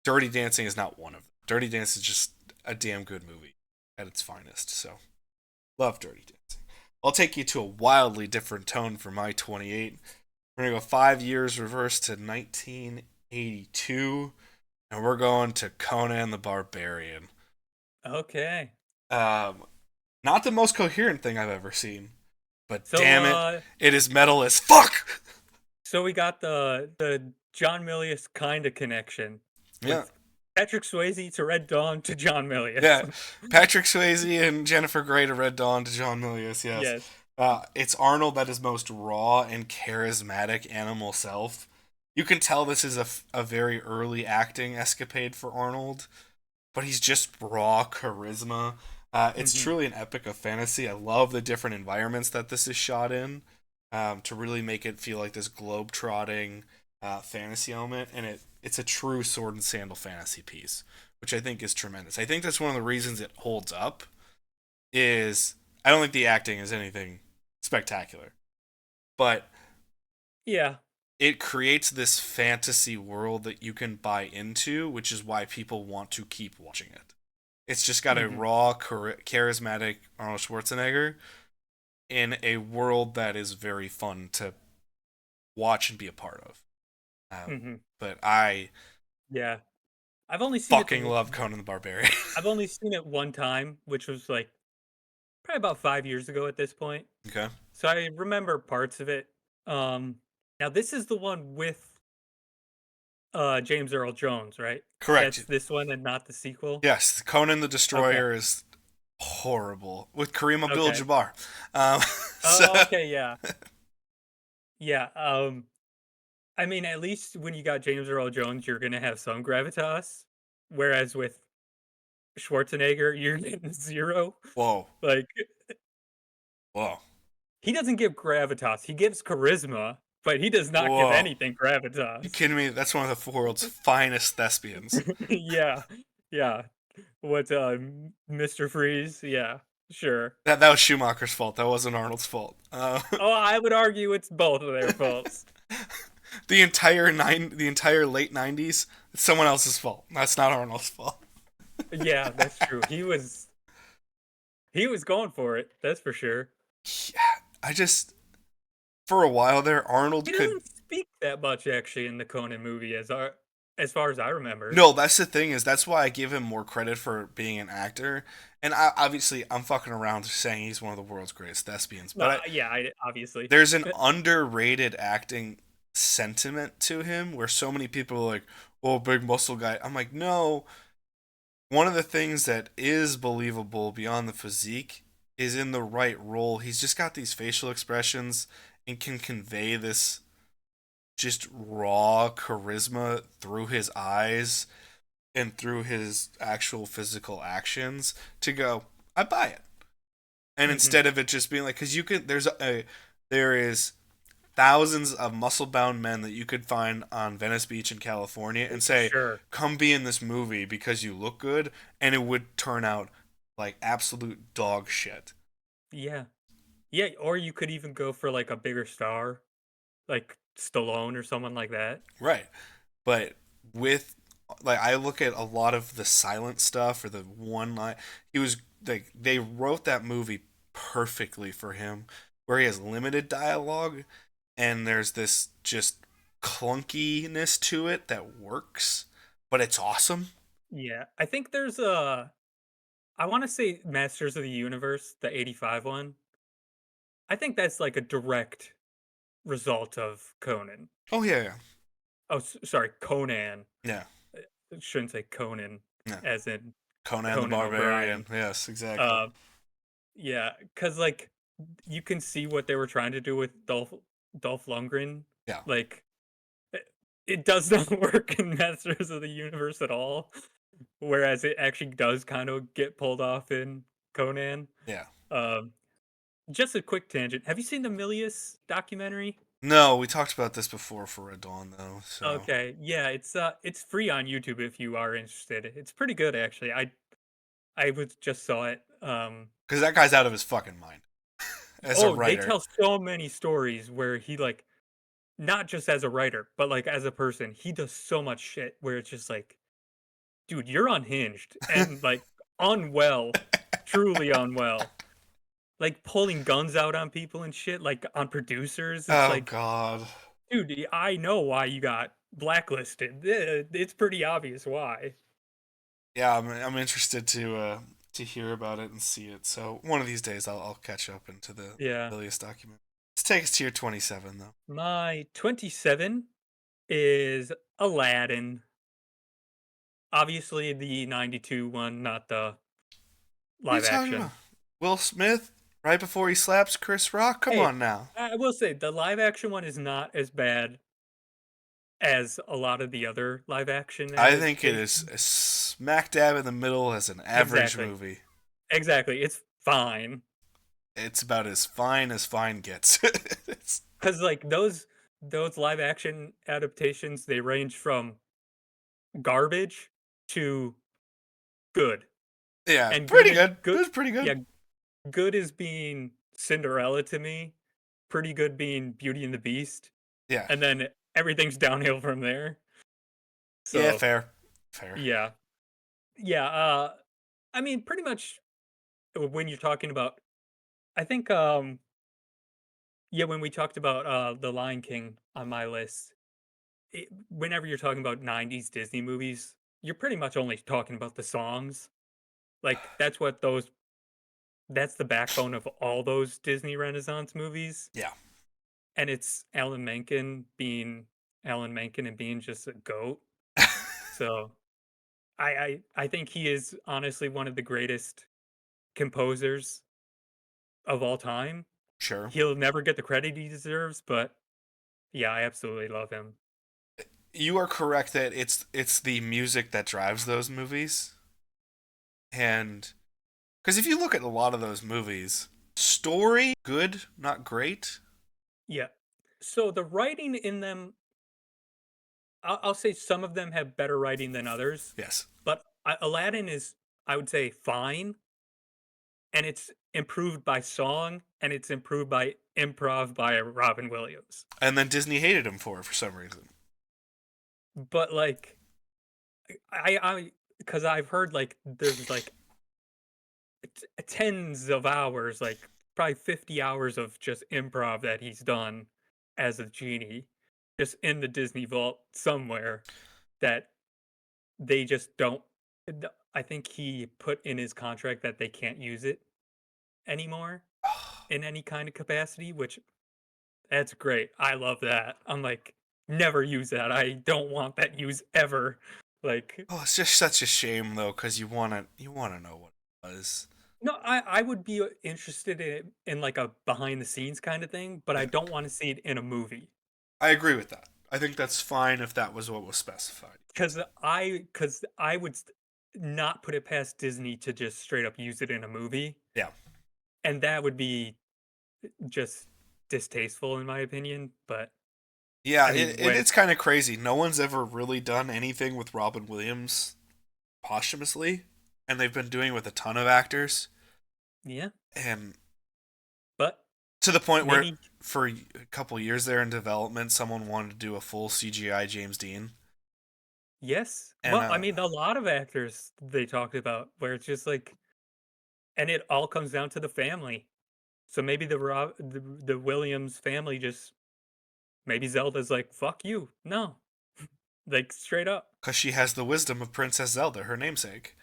Dirty Dancing is not one of them. Dirty Dancing is just a damn good movie at its finest. So love Dirty Dancing. I'll take you to a wildly different tone for my 28. We're gonna go 5 years reverse to 1982, and we're going to Conan the Barbarian. okay. Um, Not the most coherent thing I've ever seen, but So, damn it, it is metal as fuck. so we got the John Milius kind of connection Yeah, with Patrick Swayze to Red Dawn to John Milius. yeah. Patrick Swayze and Jennifer Grey to Red Dawn to John Milius. Yes, Yes. it's Arnold at his most raw and charismatic animal self. You can tell this is a very early acting escapade for Arnold, but he's just raw charisma. It's Hmm. truly an epic of fantasy. I love the different environments that this is shot in, to really make it feel like this globe-trotting fantasy element, and it's a true sword and sandal fantasy piece, which I think is tremendous. I think that's one of the reasons it holds up. Is I don't think the acting is anything spectacular, but Yeah. it creates this fantasy world that you can buy into, which is why people want to keep watching it. It's just got a Hmm. raw, charismatic Arnold Schwarzenegger in a world that is very fun to watch and be a part of. Hmm. But I Yeah. I've only seen it fucking love Conan the Barbarian. I've only seen it one time, which was like probably about 5 years ago at this point. Okay, So I remember parts of it. Um, Now this is the one with James Earl Jones, right? correct. That's this one and not the sequel. Yes, Conan the Okay. Destroyer is horrible with Kareem Okay. Abdul-Jabbar. Um, so Oh, okay. Yeah. Yeah. I mean, at least when you got James Earl Jones, you're gonna have some gravitas. Whereas with Schwarzenegger, you're getting zero. whoa, Like whoa, he doesn't give gravitas. He gives charisma, but he does not give whoa. anything You gravitas. kidding me? That's one of the world's finest thespians. Yeah. Yeah. What Mr. Freeze? Yeah. Sure. That was Schumacher's fault. That wasn't Arnold's fault. Oh, I would argue it's both of their faults. The entire late '90s, it's someone else's fault. That's not Arnold's fault. Yeah, that's true. He was going for it. That's for sure. Yeah, I just for a while there, He Arnold could. doesn't speak that much actually in the Conan movie as far as I remember. No, that's the thing is that's why I give him more credit for being an actor. And obviously, I'm fucking around saying he's one of the world's greatest thespians, No, but yeah, obviously. there's an underrated acting sentiment to him where so many people are like, "Oh, big muscle guy." I'm like, no. One of the things that is believable beyond the physique is in the right role. He's just got these facial expressions and can convey this just raw charisma through his eyes and through his actual physical actions to go, I buy it. And Hmm. instead of it just being like, because there is thousands of muscle bound men that you could find on Venice Beach in California and say, Sure. come be in this movie because you look good, and it would turn out like absolute dog shit. Yeah. Yeah, or you could even go for like a bigger star, like Stallone or someone like that. Right. But with like I look at a lot of the silent stuff or the one line he was like they wrote that movie perfectly for him where he has limited dialogue and there's this just clunkiness to it that works, but it's awesome. Yeah. I think there's a I want to say Masters of the Universe, the 85 one. I think that's like a direct result of Conan. Oh yeah, Oh, sorry, Conan. yeah. I shouldn't say Conan Yeah. Yeah. as in Conan the Conan Barbarian. O'Brien. Yes, exactly. Uh, yeah, because like you can see what they were trying to do with Dolph Lundgren. Yeah. Like it does not work in Masters of the Universe at all. Whereas it actually does kind of get pulled off in Conan. Yeah. Um, just a quick tangent. Have you seen the Milius documentary? No, we talked about this before for Red Dawn though, so Okay, yeah, it's free on YouTube if you are interested. It's pretty good actually. I was just saw it. Because that guy's out of his fucking mind as a Oh, they writer. tell so many stories where he like not just as a writer, but like as a person, he does so much shit where it's just like, dude, you're unhinged and like unwell, truly unwell. Like pulling guns out on people and shit, like on producers. It's Oh like, God. dude, I know why you got blacklisted. It's pretty obvious why. Yeah, I'm interested to hear about it and see it. So one of these days I'll catch up into the Yeah. Ilias document. Let's take us to your 27 though. My 27 is Aladdin. Obviously the 92 one, not the What are you live talking about? action. Will Smith right before he slaps Chris Rock? Come Hey, on now. I will say the live action one is not as bad as a lot of the other live action I think it is adaptations. smack dab in the middle as an average Exactly. movie. Exactly. It's fine. It's about as fine gets. It's, Cuz like those live action adaptations, they range from garbage to good. yeah, And pretty good. It good was pretty good. yeah, good is being Cinderella to me, pretty good being Beauty and the Beast, Yeah. and then everything's downhill from there. Yeah, So, fair. Fair. yeah. Yeah, I mean, pretty much when you're talking about I think, yeah, when we talked about, The Lion King on my list, whenever you're talking about 90s Disney movies, you're pretty much only talking about the songs. Like, that's the backbone of all those Disney Renaissance movies, Yeah. and it's Alan Menken being Alan Menken and being just a goat. So, I think he is honestly one of the greatest composers of all time. Sure. He'll never get the credit he deserves, but yeah, I absolutely love him. You are correct that it's the music that drives those movies. And because if you look at a lot of those movies, story good, not great. Yeah. So the writing in them, I'll say some of them have better writing than others, Yes. but Aladdin is, I would say, fine, and it's improved by song, and it's improved by improv by Robin Williams. And then Disney hated him for some reason. But like, because I've heard like there's like tens of hours, like probably 50 hours of just improv that he's done as a genie, just in the Disney vault somewhere that they just don't. I think he put in his contract that they can't use it anymore in any kind of capacity, which that's great. I love that. I'm like, never use that. I don't want that use ever. Like, Oh, it's just such a shame though, because you wanna know what it was. no, I would be interested in like a behind the scenes kind of thing, but I Yeah, don't want to see it in a movie I agree with that. I think that's fine if that was what was specified. because I would not put it past Disney to just straight up use it in a movie, Yeah. and that would be just distasteful in my opinion. But Yeah, I mean, it's kind of crazy. No one's ever really done anything with Robin Williams posthumously, and they've been doing it with a ton of actors, yeah, and but to the point where maybe for a couple years there in development, someone wanted to do a full CGI James Dean, yes. and Well, I mean, a lot of actors they talked about where it's just like, and it all comes down to the family. So maybe the Williams family just maybe Zelda's like, "Fuck you." No. Like, straight up. because she has the wisdom of Princess Zelda, her namesake,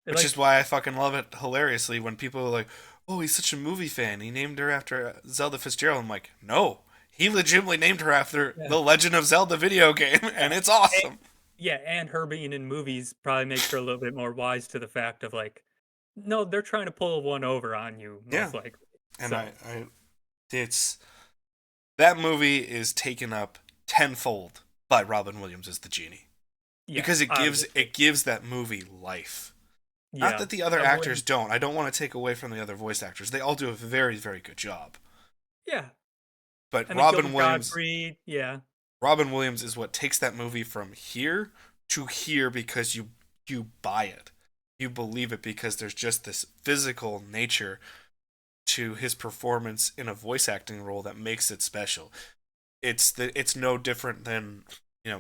They're which is like, why I fucking love it hilariously when people are like, "Oh, he's such a movie fan. He named her after Zelda Fitzgerald." I'm like, "No, he legitimately named her after yeah, the Legend of Zelda video game, yeah. and it's And awesome." yeah, and her being in movies probably makes her a little bit more wise to the fact of, like, no, they're trying to pull one over on you, Yeah, most likely. and So, it's that movie is taken up tenfold by Robin Williams as the genie yeah, because obviously. it gives that movie life. Not Yeah. that the other actors When don't. I don't want to take away from the other voice actors. They all do a very, very good job. yeah. But I mean, Gilbert Gottfried, yeah. Robin Williams is what takes that movie from here to here because you buy it. you believe it because there's just this physical nature to his performance in a voice acting role that makes it special. It's no different than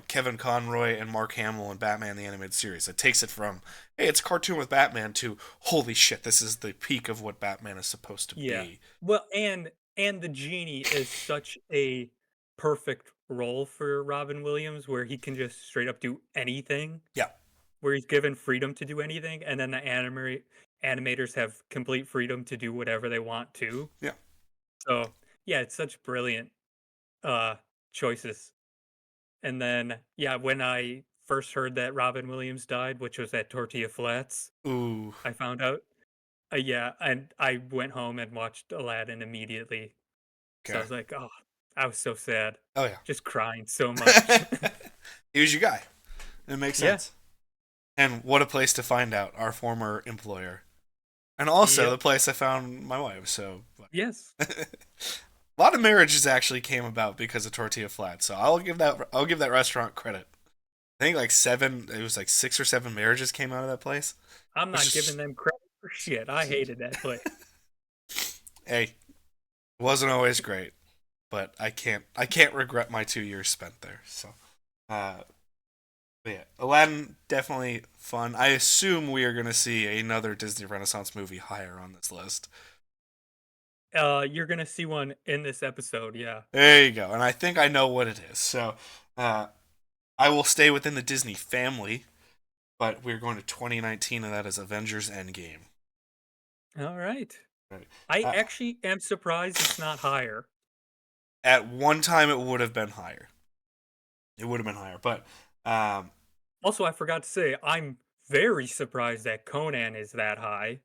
Kevin Conroy and Mark Hamill in Batman the Animated Series. It takes it from hey, it's a cartoon with Batman to holy shit, this is the peak of what Batman is supposed to Yeah. be. Well, and the genie is such a perfect role for Robin Williams where he can just straight up do anything, Yeah, where he's given freedom to do anything, and then the animators have complete freedom to do whatever they want to. yeah. So, yeah, it's such brilliant uh choices. And then yeah, when I first heard that Robin Williams died, which was at Tortilla Flats, Ooh, I found out. Yeah, and I went home and watched Aladdin immediately. So I okay. was like, "Oh," I was so sad, Oh just crying so much. yeah. He was your guy. It makes Yeah. sense. And what a place to find out our former employer, and also the Yep. place I found my wife. So Yes. a lot of marriages actually came about because of Tortilla Flats. So I'll give that restaurant credit. I think like seven. It was like 6 or 7 marriages came out of that place. I'm Which not is giving them credit for shit. I hated that place. hey, it wasn't always great, but I can't regret my 2 years spent there. So, uh, but yeah, Aladdin definitely fun. I assume we are gonna see another Disney Renaissance movie higher on this list. You're gonna see one in this episode, yeah. There you go, and I think I know what it is. So, uh, I will stay within the Disney family, but we're going to 2019, and that is Avengers Endgame. Alright. Right. I Uh, actually am surprised it's not higher. at one time, it would have been higher. It would have been higher, but um, Also, I forgot to say, I'm very surprised that Conan is that high.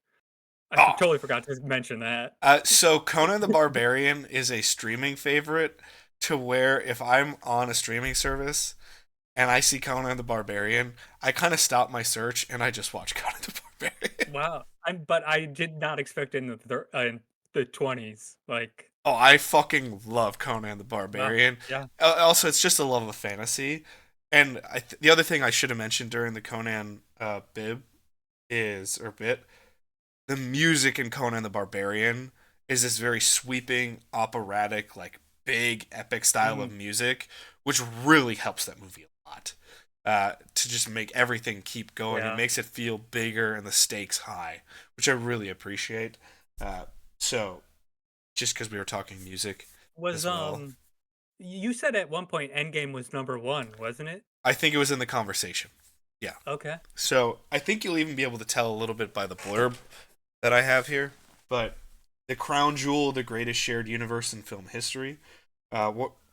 oh, Totally forgot to mention that. so Conan the Barbarian is a streaming favorite to where if I'm on a streaming service and I see Conan the Barbarian, I kind of stop my search and I just watch Conan the Barbarian. Wow. But I did not expect it in in the 20s. Like, Oh, I fucking love Conan the wow. Barbarian. Yeah. Also, it's just a love of fantasy. And the other thing I should have mentioned during the Conan bit, the music in Conan the Barbarian is this very sweeping, operatic, like big, epic style Mhm. of music, which really helps that movie a lot. To just make everything keep going, it Yeah. makes it feel bigger and the stakes high, which I really appreciate. Uh, so, just because we were talking music Was, as well, you said at one point Endgame was number 1, wasn't it? I think it was in the conversation. Yeah. Okay. So I think you'll even be able to tell a little bit by the blurb that I have here. But the crown jewel, the greatest shared universe in film history.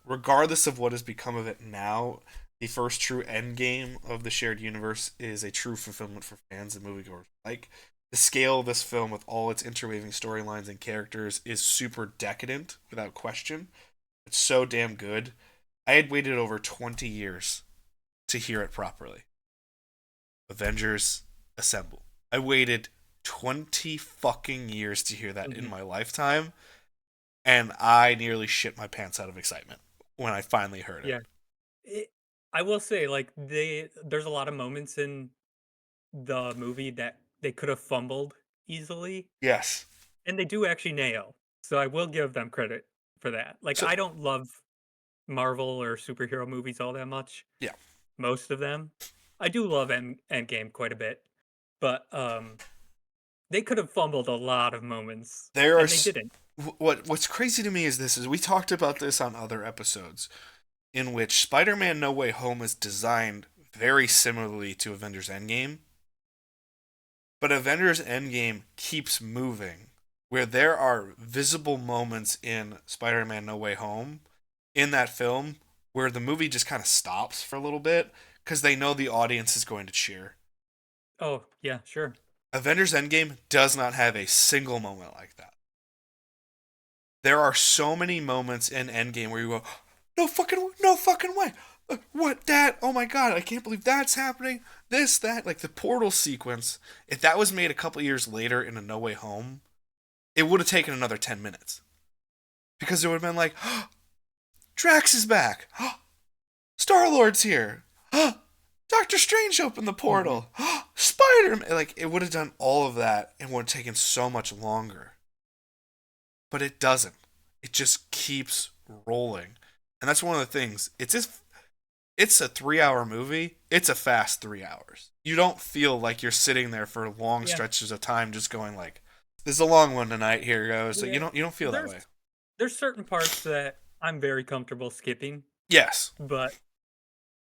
Regardless of what has become of it now, the first true end game of the shared universe is a true fulfillment for fans and moviegoers. Like the scale of this film, with all its interweaving storylines and characters, is super decadent without question. It's so damn good. I had waited over 20 years to hear it properly. Avengers Assemble. I waited 20 fucking years to hear that in Mhm. my lifetime, and I nearly shit my pants out of excitement when I finally heard it. Yeah. It I will say, like, there's a lot of moments in the movie that they could have fumbled easily, Yes. and they do actually nail. So I will give them credit for that. Like, So, I don't love Marvel or superhero movies all that much, yeah. most of them. I do love Endgame quite a bit, but, they could have fumbled a lot of moments, There are. and they didn't. What's crazy to me is this is we talked about this on other episodes in which Spider-Man No Way Home is designed very similarly to Avengers Endgame, but Avengers Endgame keeps moving where there are visible moments in Spider-Man No Way Home in that film where the movie just kind of stops for a little bit because they know the audience is going to cheer. Oh, yeah, sure. Avengers Endgame does not have a single moment like that. There are so many moments in Endgame where you go, no fucking way. What that? Oh my god, I can't believe that's happening. This, that, like the portal sequence. If that was made a couple years later in a No Way Home, it would have taken another 10 minutes. Because it would have been like, oh, Drax is back. Oh, Star Lord's here. Doctor Strange opened the Mhm. portal. Spider-Man. Like, it would have done all of that and would have taken so much longer. But it doesn't. It just keeps rolling. And that's one of the things. It's a 3 hour movie. It's a fast 3 hours. You don't feel like you're sitting there for long Yeah. stretches of time just going like, this is a long one tonight, here goes. So Yeah. you don't feel that There's way. there's certain parts that I'm very comfortable skipping, Yes. but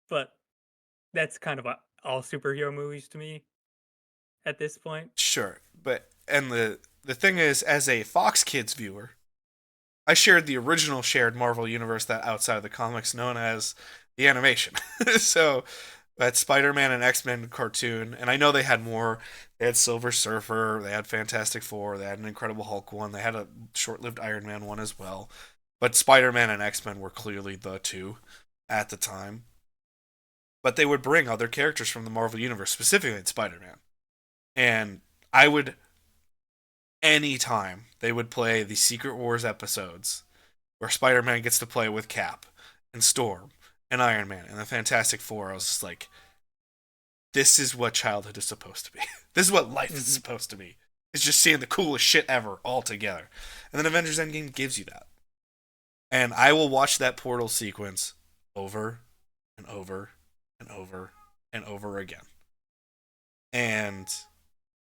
but that's kind of all superhero movies to me at this point. Sure. But and the thing is, as a Fox Kids viewer, I shared the original shared Marvel universe that outside of the comics known as the animation. So that Spider-Man and X-Men cartoon, and I know they had more. They had Silver Surfer, they had Fantastic Four, they had an Incredible Hulk one, they had a short-lived Iron Man one as well. But Spider-Man and X-Men were clearly the two at the time. But they would bring other characters from the Marvel universe, specifically Spider-Man. And I would anytime they would play the Secret Wars episodes where Spider-Man gets to play with Cap and Storm and Iron Man and the Fantastic Four, I was just like, this is what childhood is supposed to be. This is what life is Mhm. supposed to be. It's just seeing the coolest shit ever all together. And then Avengers Endgame gives you that. And I will watch that portal sequence over and over and over and over again. And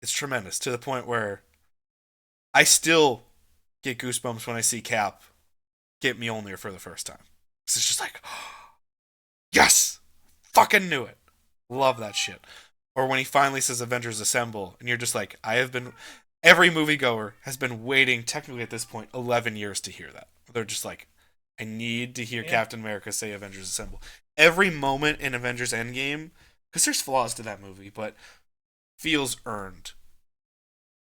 it's tremendous to the point where I still get goosebumps when I see Cap get Mjolnir for the first time. It's just like, yes, fucking knew it. Love that shit. Or when he finally says Avengers Assemble, and you're just like, every moviegoer has been waiting, technically at this point, 11 years to hear that. They're just like, I need to hear Yeah. Captain America say Avengers Assemble. Every moment in Avengers Endgame, because there's flaws to that movie, but feels earned.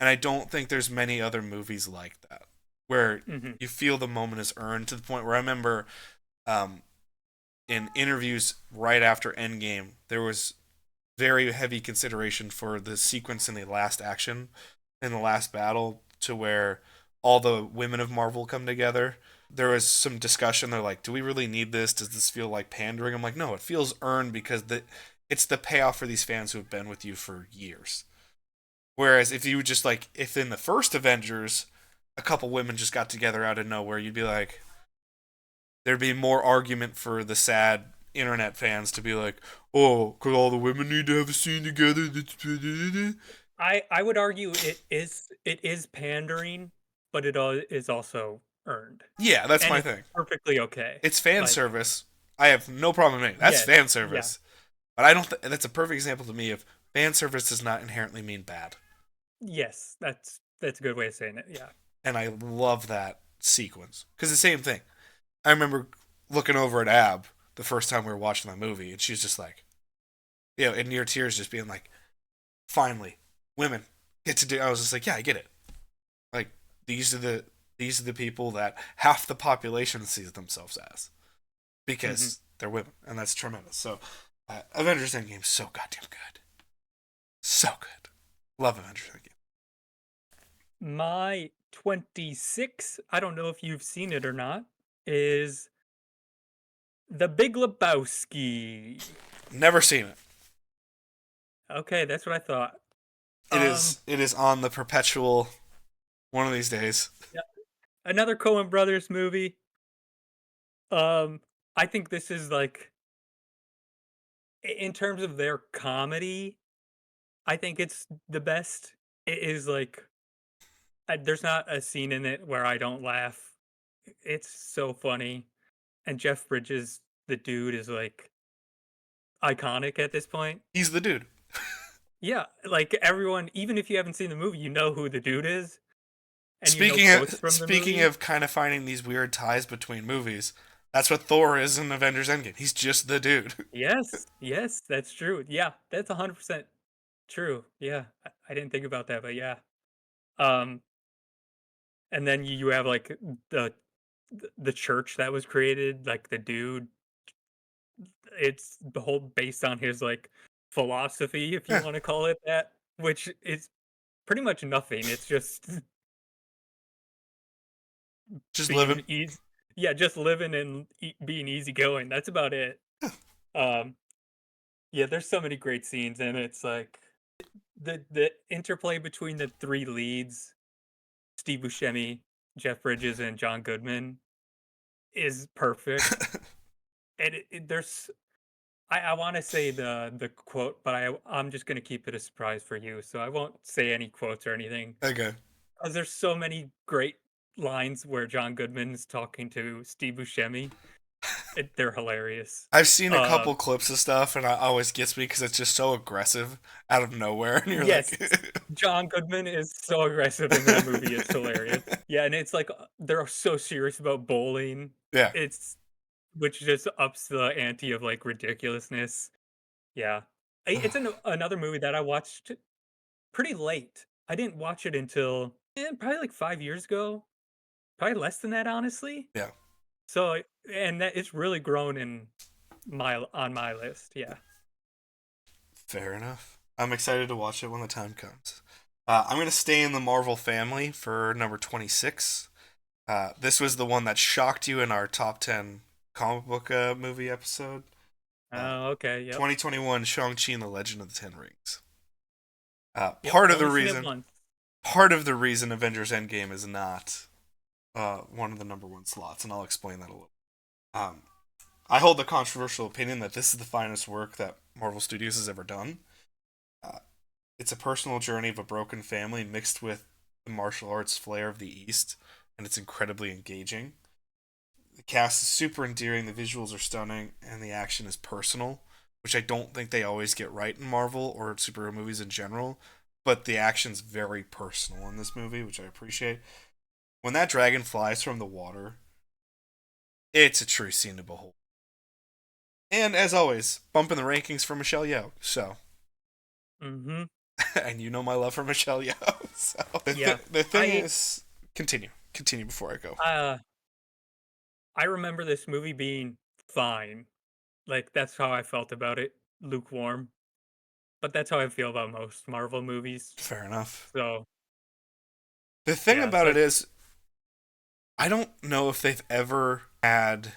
And I don't think there's many other movies like that, where Mhm. you feel the moment is earned to the point where I remember um, in interviews right after Endgame, there was very heavy consideration for the sequence in the last action, in the last battle, to where all the women of Marvel come together. There was some discussion. They're like, "Do we really need this? Does this feel like pandering?" I'm like, "No, it feels earned because it's the payoff for these fans who have been with you for years." Whereas if you just like, if in the first Avengers, a couple women just got together out of nowhere, you'd be like, there'd be more argument for the sad internet fans to be like, oh, could all the women need to have a scene together? I would argue it is pandering, but is also earned, Yeah, that's and my it's thing. perfectly okay. It's fan Like, service. I have no problem with it. That's yes, fan yeah, service. But I don't. That's a perfect example to me of fan service does not inherently mean bad. yes, that's a good way of saying it. Yeah. And I love that sequence because the same thing. I remember looking over at Ab the first time we were watching that movie, and she's just like, in near tears, just being like, finally, women get to do. I was just like, yeah, I get it. Like these are the these are the people that half the population sees themselves as Mhm. because they're women, and that's tremendous. So, Avengers Endgame is so goddamn good, so good. Love Avengers Endgame. My 26, I don't know if you've seen it or not, is The Big Lebowski. Never seen it. Okay, that's what I thought. It Um, is on the perpetual one of these days. yeah, another Coen Brothers movie. Um, I think this is like in terms of their comedy, I think it's the best. It is like there's not a scene in it where I don't laugh. It's so funny, and Jeff Bridges, the dude, is like iconic at this point. He's the dude. Yeah, like everyone, even if you haven't seen the movie, you know who the dude is, and you know Speaking quotes of from the speaking movie. of kind of finding these weird ties between movies, that's what Thor is in Avengers Endgame. He's just the dude. Yes, yes, that's true. Yeah, that's 100% true. Yeah, I didn't think about that, but yeah. Um, and then you have like the the church that was created, like the dude, it's the whole based on his like philosophy, if you Yeah, want to call it that, which is pretty much nothing. It's just just being living. easy. Yeah, just living and being easygoing. That's about it. Um, Yeah, there's so many great scenes, and it's like the interplay between the 3 leads, Steve Buscemi, Jeff Bridges, and John Goodman, is perfect. And there's I wanna say the quote, but I'm just gonna keep it a surprise for you, so I won't say any quotes or anything. Okay. 'Cause there's so many great lines where John Goodman's talking to Steve Buscemi. They're hilarious. I've seen a Um, couple clips of stuff, and it always gets me because it's just so aggressive out of nowhere, and you're yes, like, John Goodman is so aggressive in that movie, it's hilarious. Yeah, and it's like, they're so serious about bowling. yeah. It's which just ups the ante of, like, ridiculousness. Yeah. It's another movie that I watched pretty late. I didn't watch it until, probably, like, 5 years ago. Probably less than that, honestly. Yeah. So and that it's really grown in my list, yeah. Fair enough. I'm excited to watch it when the time comes. I'm going to stay in the Marvel family for number 26. This was the one that shocked you in our top 10 comic book movie episode. Uh, Oh, okay, yep. 2021 Shang-Chi and the Legend of the Ten Rings. Yep, only seen it once. Part of the reason Avengers Endgame is not one of the number one slots, and I'll explain that a little. Um, I hold the controversial opinion that this is the finest work that Marvel Studios has ever done. Uh, it's a personal journey of a broken family mixed with the martial arts flair of the East, and it's incredibly engaging. The cast is super endearing, the visuals are stunning, and the action is personal, which I don't think they always get right in Marvel or superhero movies in general. But the action's very personal in this movie, which I appreciate. When that dragon flies from the water, it's a true scene to behold. And as always, bumping the rankings for Michelle Yeoh. So, Mhm. and you know my love for Michelle Yeoh. So Yeah. the thing I is, continue before I go. uh, I remember this movie being fine. Like, that's how I felt about it, lukewarm. But that's how I feel about most Marvel movies. Fair enough. So, The thing yeah, it's about it like is, I don't know if they've ever had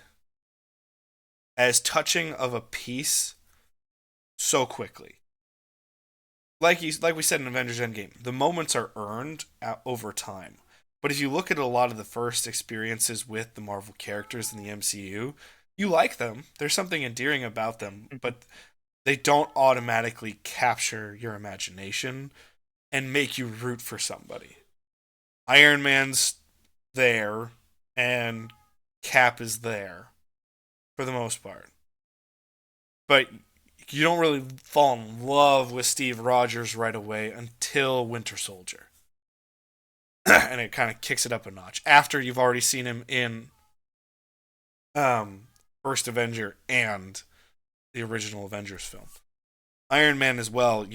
as touching of a piece so quickly. Like we said in Avengers Endgame, the moments are earned over time. But if you look at a lot of the first experiences with the Marvel characters in the MCU, you like them. There's something endearing about them, mhm, but they don't automatically capture your imagination and make you root for somebody. Iron Man's there and Cap is there for the most part. But you don't really fall in love with Steve Rogers right away until Winter Soldier. And it kind of kicks it up a notch after you've already seen him in um, First Avenger and the original Avengers film. Iron Man as well,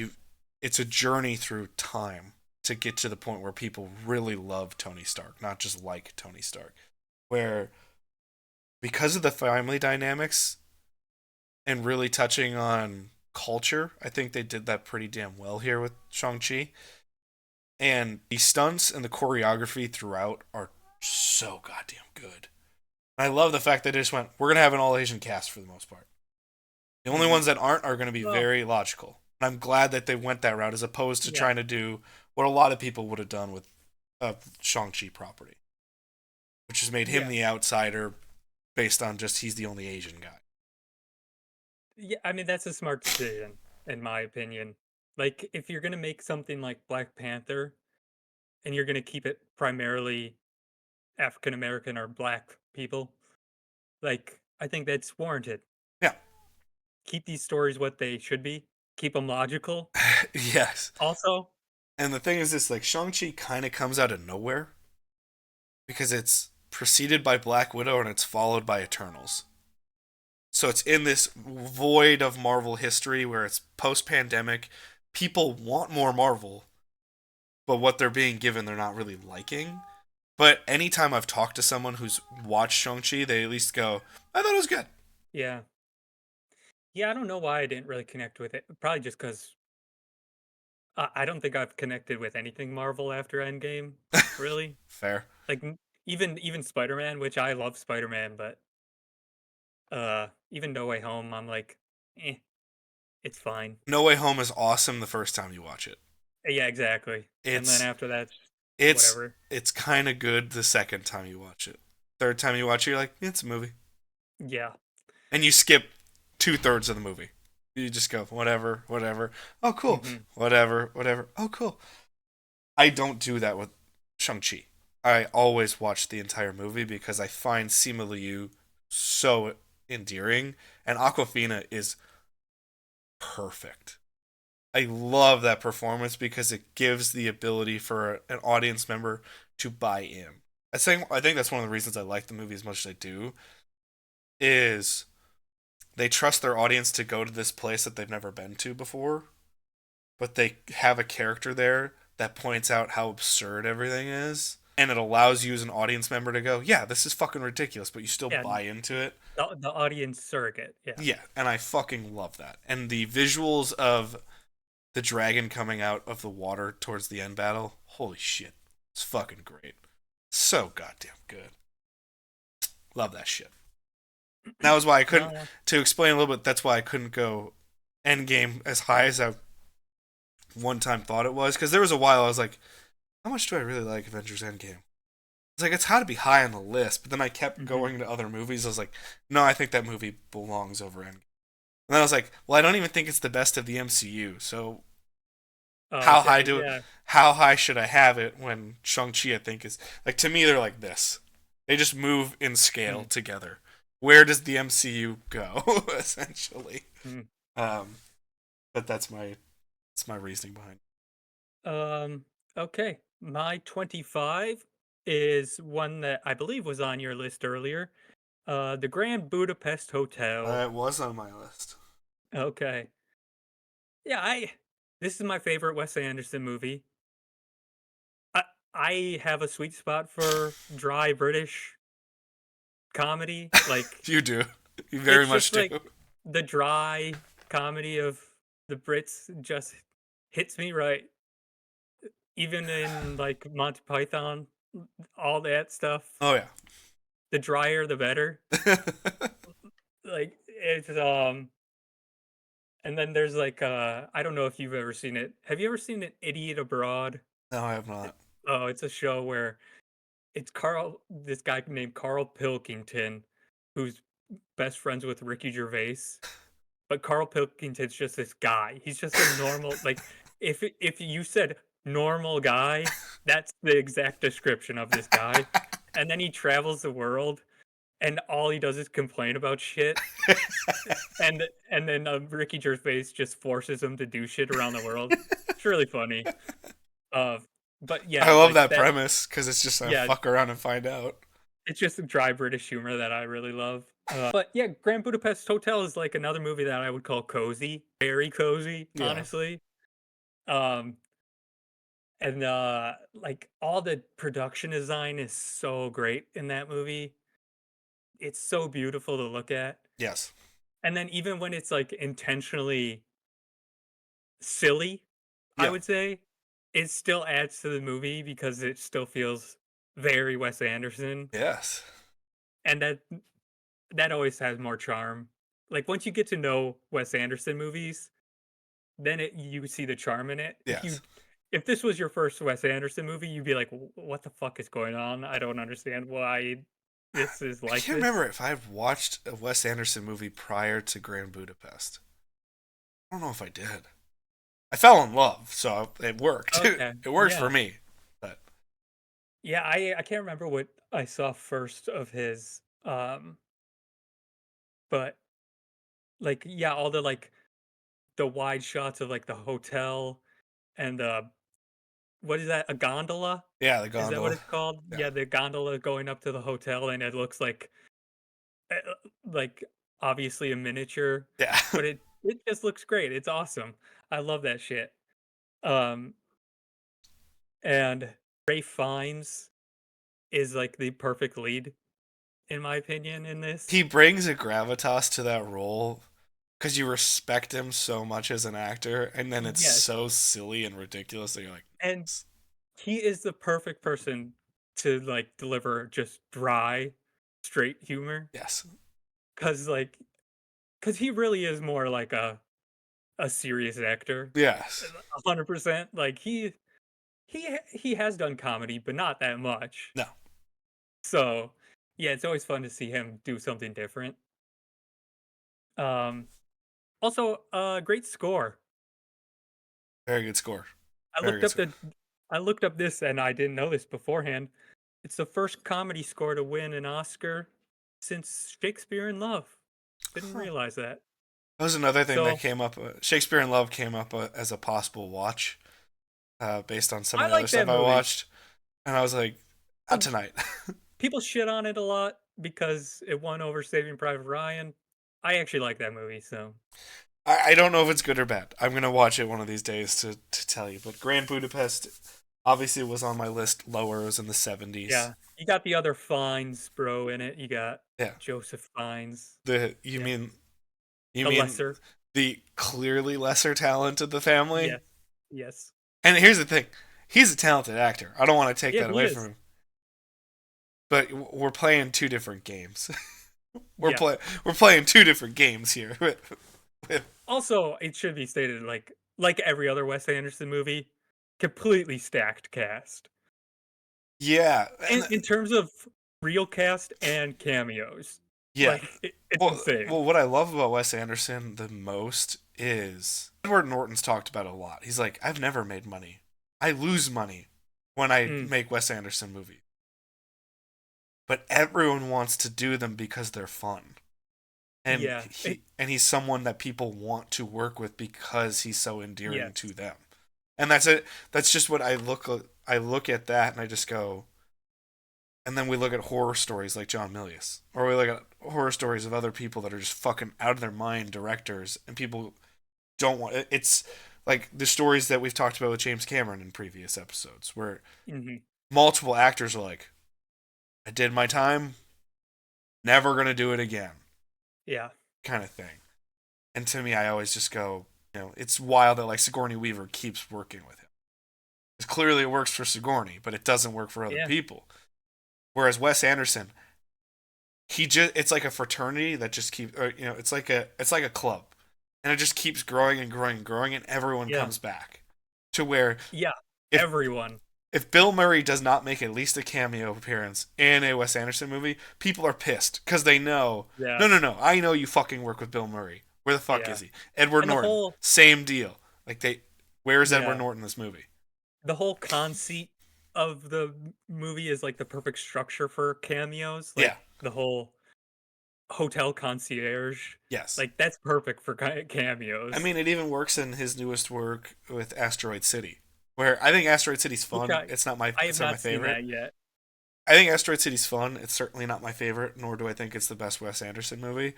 it's a journey through time to get to the point where people really love Tony Stark, not just like Tony Stark. Where because of the family dynamics and really touching on culture, I think they did that pretty damn well here with Shang-Chi. And the stunts and the choreography throughout are so goddamn good. I love the fact that they just went, we're going to have an all Asian cast for the most part. The only mhm. ones that aren't are going to be Well, very logical. And I'm glad that they went that route as opposed to yeah, trying to do what a lot of people would have done with Shang-Chi property, which has made him yeah. the outsider based on just he's the only Asian guy. Yeah, I mean, that's a smart decision, in my opinion. Like, if you're gonna make something like Black Panther, and you're gonna keep it primarily African American or black people, like, I think that's warranted. Yeah. Keep these stories what they should be, keep them logical. Yes. Also, And the thing is this, like, Shang-Chi kind of comes out of nowhere because it's preceded by Black Widow and it's followed by Eternals. So it's in this void of Marvel history where it's post-pandemic. People want more Marvel, but what they're being given they're not really liking. But anytime I've talked to someone who's watched Shang-Chi, they at least go, I thought it was good. yeah. Yeah, I don't know why I didn't really connect with it. Probably just 'cause I don't think I've connected with anything Marvel after Endgame, really. Fair. Like, even Spider-Man, which I love Spider-Man, but, even No Way Home, I'm like, "Eh." it's fine. No Way Home is awesome the first time you watch it. Yeah, exactly. And then It's after that, it's whatever. it's kind of good the second time you watch it. Third time you watch it, you're like, it's a movie, Yeah. and you skip 2/3 of the movie. You just go whatever, whatever. Oh, cool. Hmm. Whatever, whatever. Oh, cool. I don't do that with Shang-Chi. I always watch the entire movie because I find Simu Liu so endearing, and Aquafina is perfect. I love that performance because it gives the ability for an audience member to buy in. I think that's one of the reasons I like the movie as much as I do, is they trust their audience to go to this place that they've never been to before, but they have a character there that points out how absurd everything is. And it allows you as an audience member to go, yeah, this is fucking ridiculous, but you still Yeah. buy into it. The audience surrogate. Yeah. Yeah, and I fucking love that. And the visuals of the dragon coming out of the water towards the end battle, holy shit. It's fucking great. So goddamn good. Love that shit. That was why I couldn't, No. to explain a little bit, that's why I couldn't go Endgame as high as I one time thought it was. Because there was a while I was like, how much do I really like Avengers Endgame? It's like, it's how to be high on the list. But then I kept Hmm. going to other movies. I was like, no, I think that movie belongs over Endgame. And then I was like, well, I don't even think it's the best of the MCU. So Oh, how high do yeah. how high should I have it when Shang-Chi I think is like, to me they're like this. They just move in scale Mm, together. Where does the MCU go essentially? mm. Um but that's my reasoning behind Um, okay. My 25 is one that I believe was on your list earlier. The Grand Budapest it. Hotel. It was on my list. Okay. Yeah, this is my favorite Wes Anderson movie. I I have a sweet spot for dry British comedy. Like You do. You very it's much just do. like the dry comedy of the Brits just hits me right. Even in like Monty Python, all that stuff. Oh yeah. The drier the better. Like it's and then there's like I don't know if you've ever seen it. Have you ever seen An Idiot Abroad? No, I have not. Oh, it's a show where it's Carl this guy named Carl Pilkington who's best friends with Ricky Gervais. But Carl Pilkington's just this guy. He's just a normal like if you said normal guy, that's the exact description of this guy. And then he travels the world and all he does is complain about shit. And then Ricky Gervais just forces him to do shit around the world. It's really funny. Uh, but I yeah, love like that that. premise because it's just Yeah, fuck around and find out. it's just a dry British humor that I really love. But yeah, Grand Budapest Hotel is like another movie that I would call cozy, very cozy, Yeah. honestly. Um, and like all the production design is so great in that movie. It's so beautiful to look at. Yes. And then even when it's like intentionally silly, I Yeah. would say, it still adds to the movie because it still feels very Wes Anderson. Yes. And that always has more charm. Like once you get to know Wes Anderson movies, then you see the charm in it. Yes. If this was your first Wes Anderson movie, you'd be like, What the fuck is going on? I don't understand why this is I like can't remember this." if I've watched a Wes Anderson movie prior to Grand Budapest. I don't know if I did. I fell in love, so it worked. Okay. It worked for Yeah. me. But Yeah, I can't remember what I saw first of his, but like yeah, all the like the wide shots of like the hotel and what is that? A gondola? yeah, the Is that what gondola. it's called? Yeah. Yeah, the gondola going up to the hotel and it looks like obviously a miniature, Yeah. but it just looks great. It's awesome. I love that shit. Um and Ray Fiennes is like the perfect lead in my opinion in this. He brings a gravitas to that role because you respect him so much as an actor, and then it's Yes. so silly and ridiculous that you're like, And he is the perfect person to like deliver just dry, straight humor yes. cuz like cuz he really is more like a a serious actor. Yes. 100%. Like he has done comedy, but not that much. No. So, yeah, it's always fun to see him do something different. Um, Also, great score. Very good score. I Very looked good up score. the I looked up this and I didn't know this beforehand. It's the first comedy score to win an Oscar since Shakespeare in Love. Didn't Huh. realize that. That was another thing that So, came up. Shakespeare in Love came up as a possible watch, based on some of I the other like stuff that I movie. watched, and I was like, not Some tonight. people shit on it a lot because it won over Saving Private Ryan. I actually like that movie, so I don't know if it's good or bad. I'm gonna watch it one of these days to tell you. But Grand Budapest obviously was on my list lower. It was in the 70s. yeah. You got the other Fiennes bro in it. You got Yeah. Joseph Fiennes. The you Yeah. mean you The mean lesser. the clearly lesser talent of the family? Yes. Yes. And here's the thing. He's a talented actor. I don't want to take Yeah, that he away from is. him. But we're playing two different games. we're Yeah. play we're playing two different games here. Also, it should be stated like every other Wes Anderson movie, completely stacked cast. Yeah, and In terms of real cast and cameos. yeah. Like it's Well, insane. what I love about Wes Anderson the most is Edward Norton's talked about it a lot. He's like, I've never made money. I lose money when I Mm, make Wes Anderson movies, but everyone wants to do them because they're fun. And yeah. he's someone that people want to work with because he's so endearing Yes. to them. And that's it. That's just what I look at that and I just go, and then we look at horror stories like John Milius, or we look at horror stories of other people that are just fucking out of their mind directors, and people don't want it's like the stories that we've talked about with James Cameron in previous episodes, where Hmm. multiple actors are like, I did my time, never gonna do it again, Yeah. kind of thing. And to me, I always just go, it's wild that like Sigourney Weaver keeps working with him. Because clearly it works for Sigourney, but it doesn't work for other Yeah. people. Whereas Wes Anderson, it's like a fraternity that just keeps, it's like a club, and it just keeps growing and growing and growing, and everyone Yeah. comes back to where Yeah. if Everyone. Bill Murray does not make at least a cameo appearance in a Wes Anderson movie, people are pissed because they know, Yeah. no, no, no, I know you fucking work with Bill Murray. Where the fuck Yeah. is he? Edward And the Norton, whole same deal. Like where's Edward yeah. Norton in this movie? The whole conceit of the movie is like the perfect structure for cameos. Yeah, Like the whole hotel concierge. yes. Like that's perfect for I cameos. mean, it even works in his newest work with Asteroid City, where I think Asteroid City's Which fun. I have It's not my not seen favorite. that yet. I think Asteroid City's fun. It's certainly not my favorite, nor do I think it's the best Wes Anderson movie.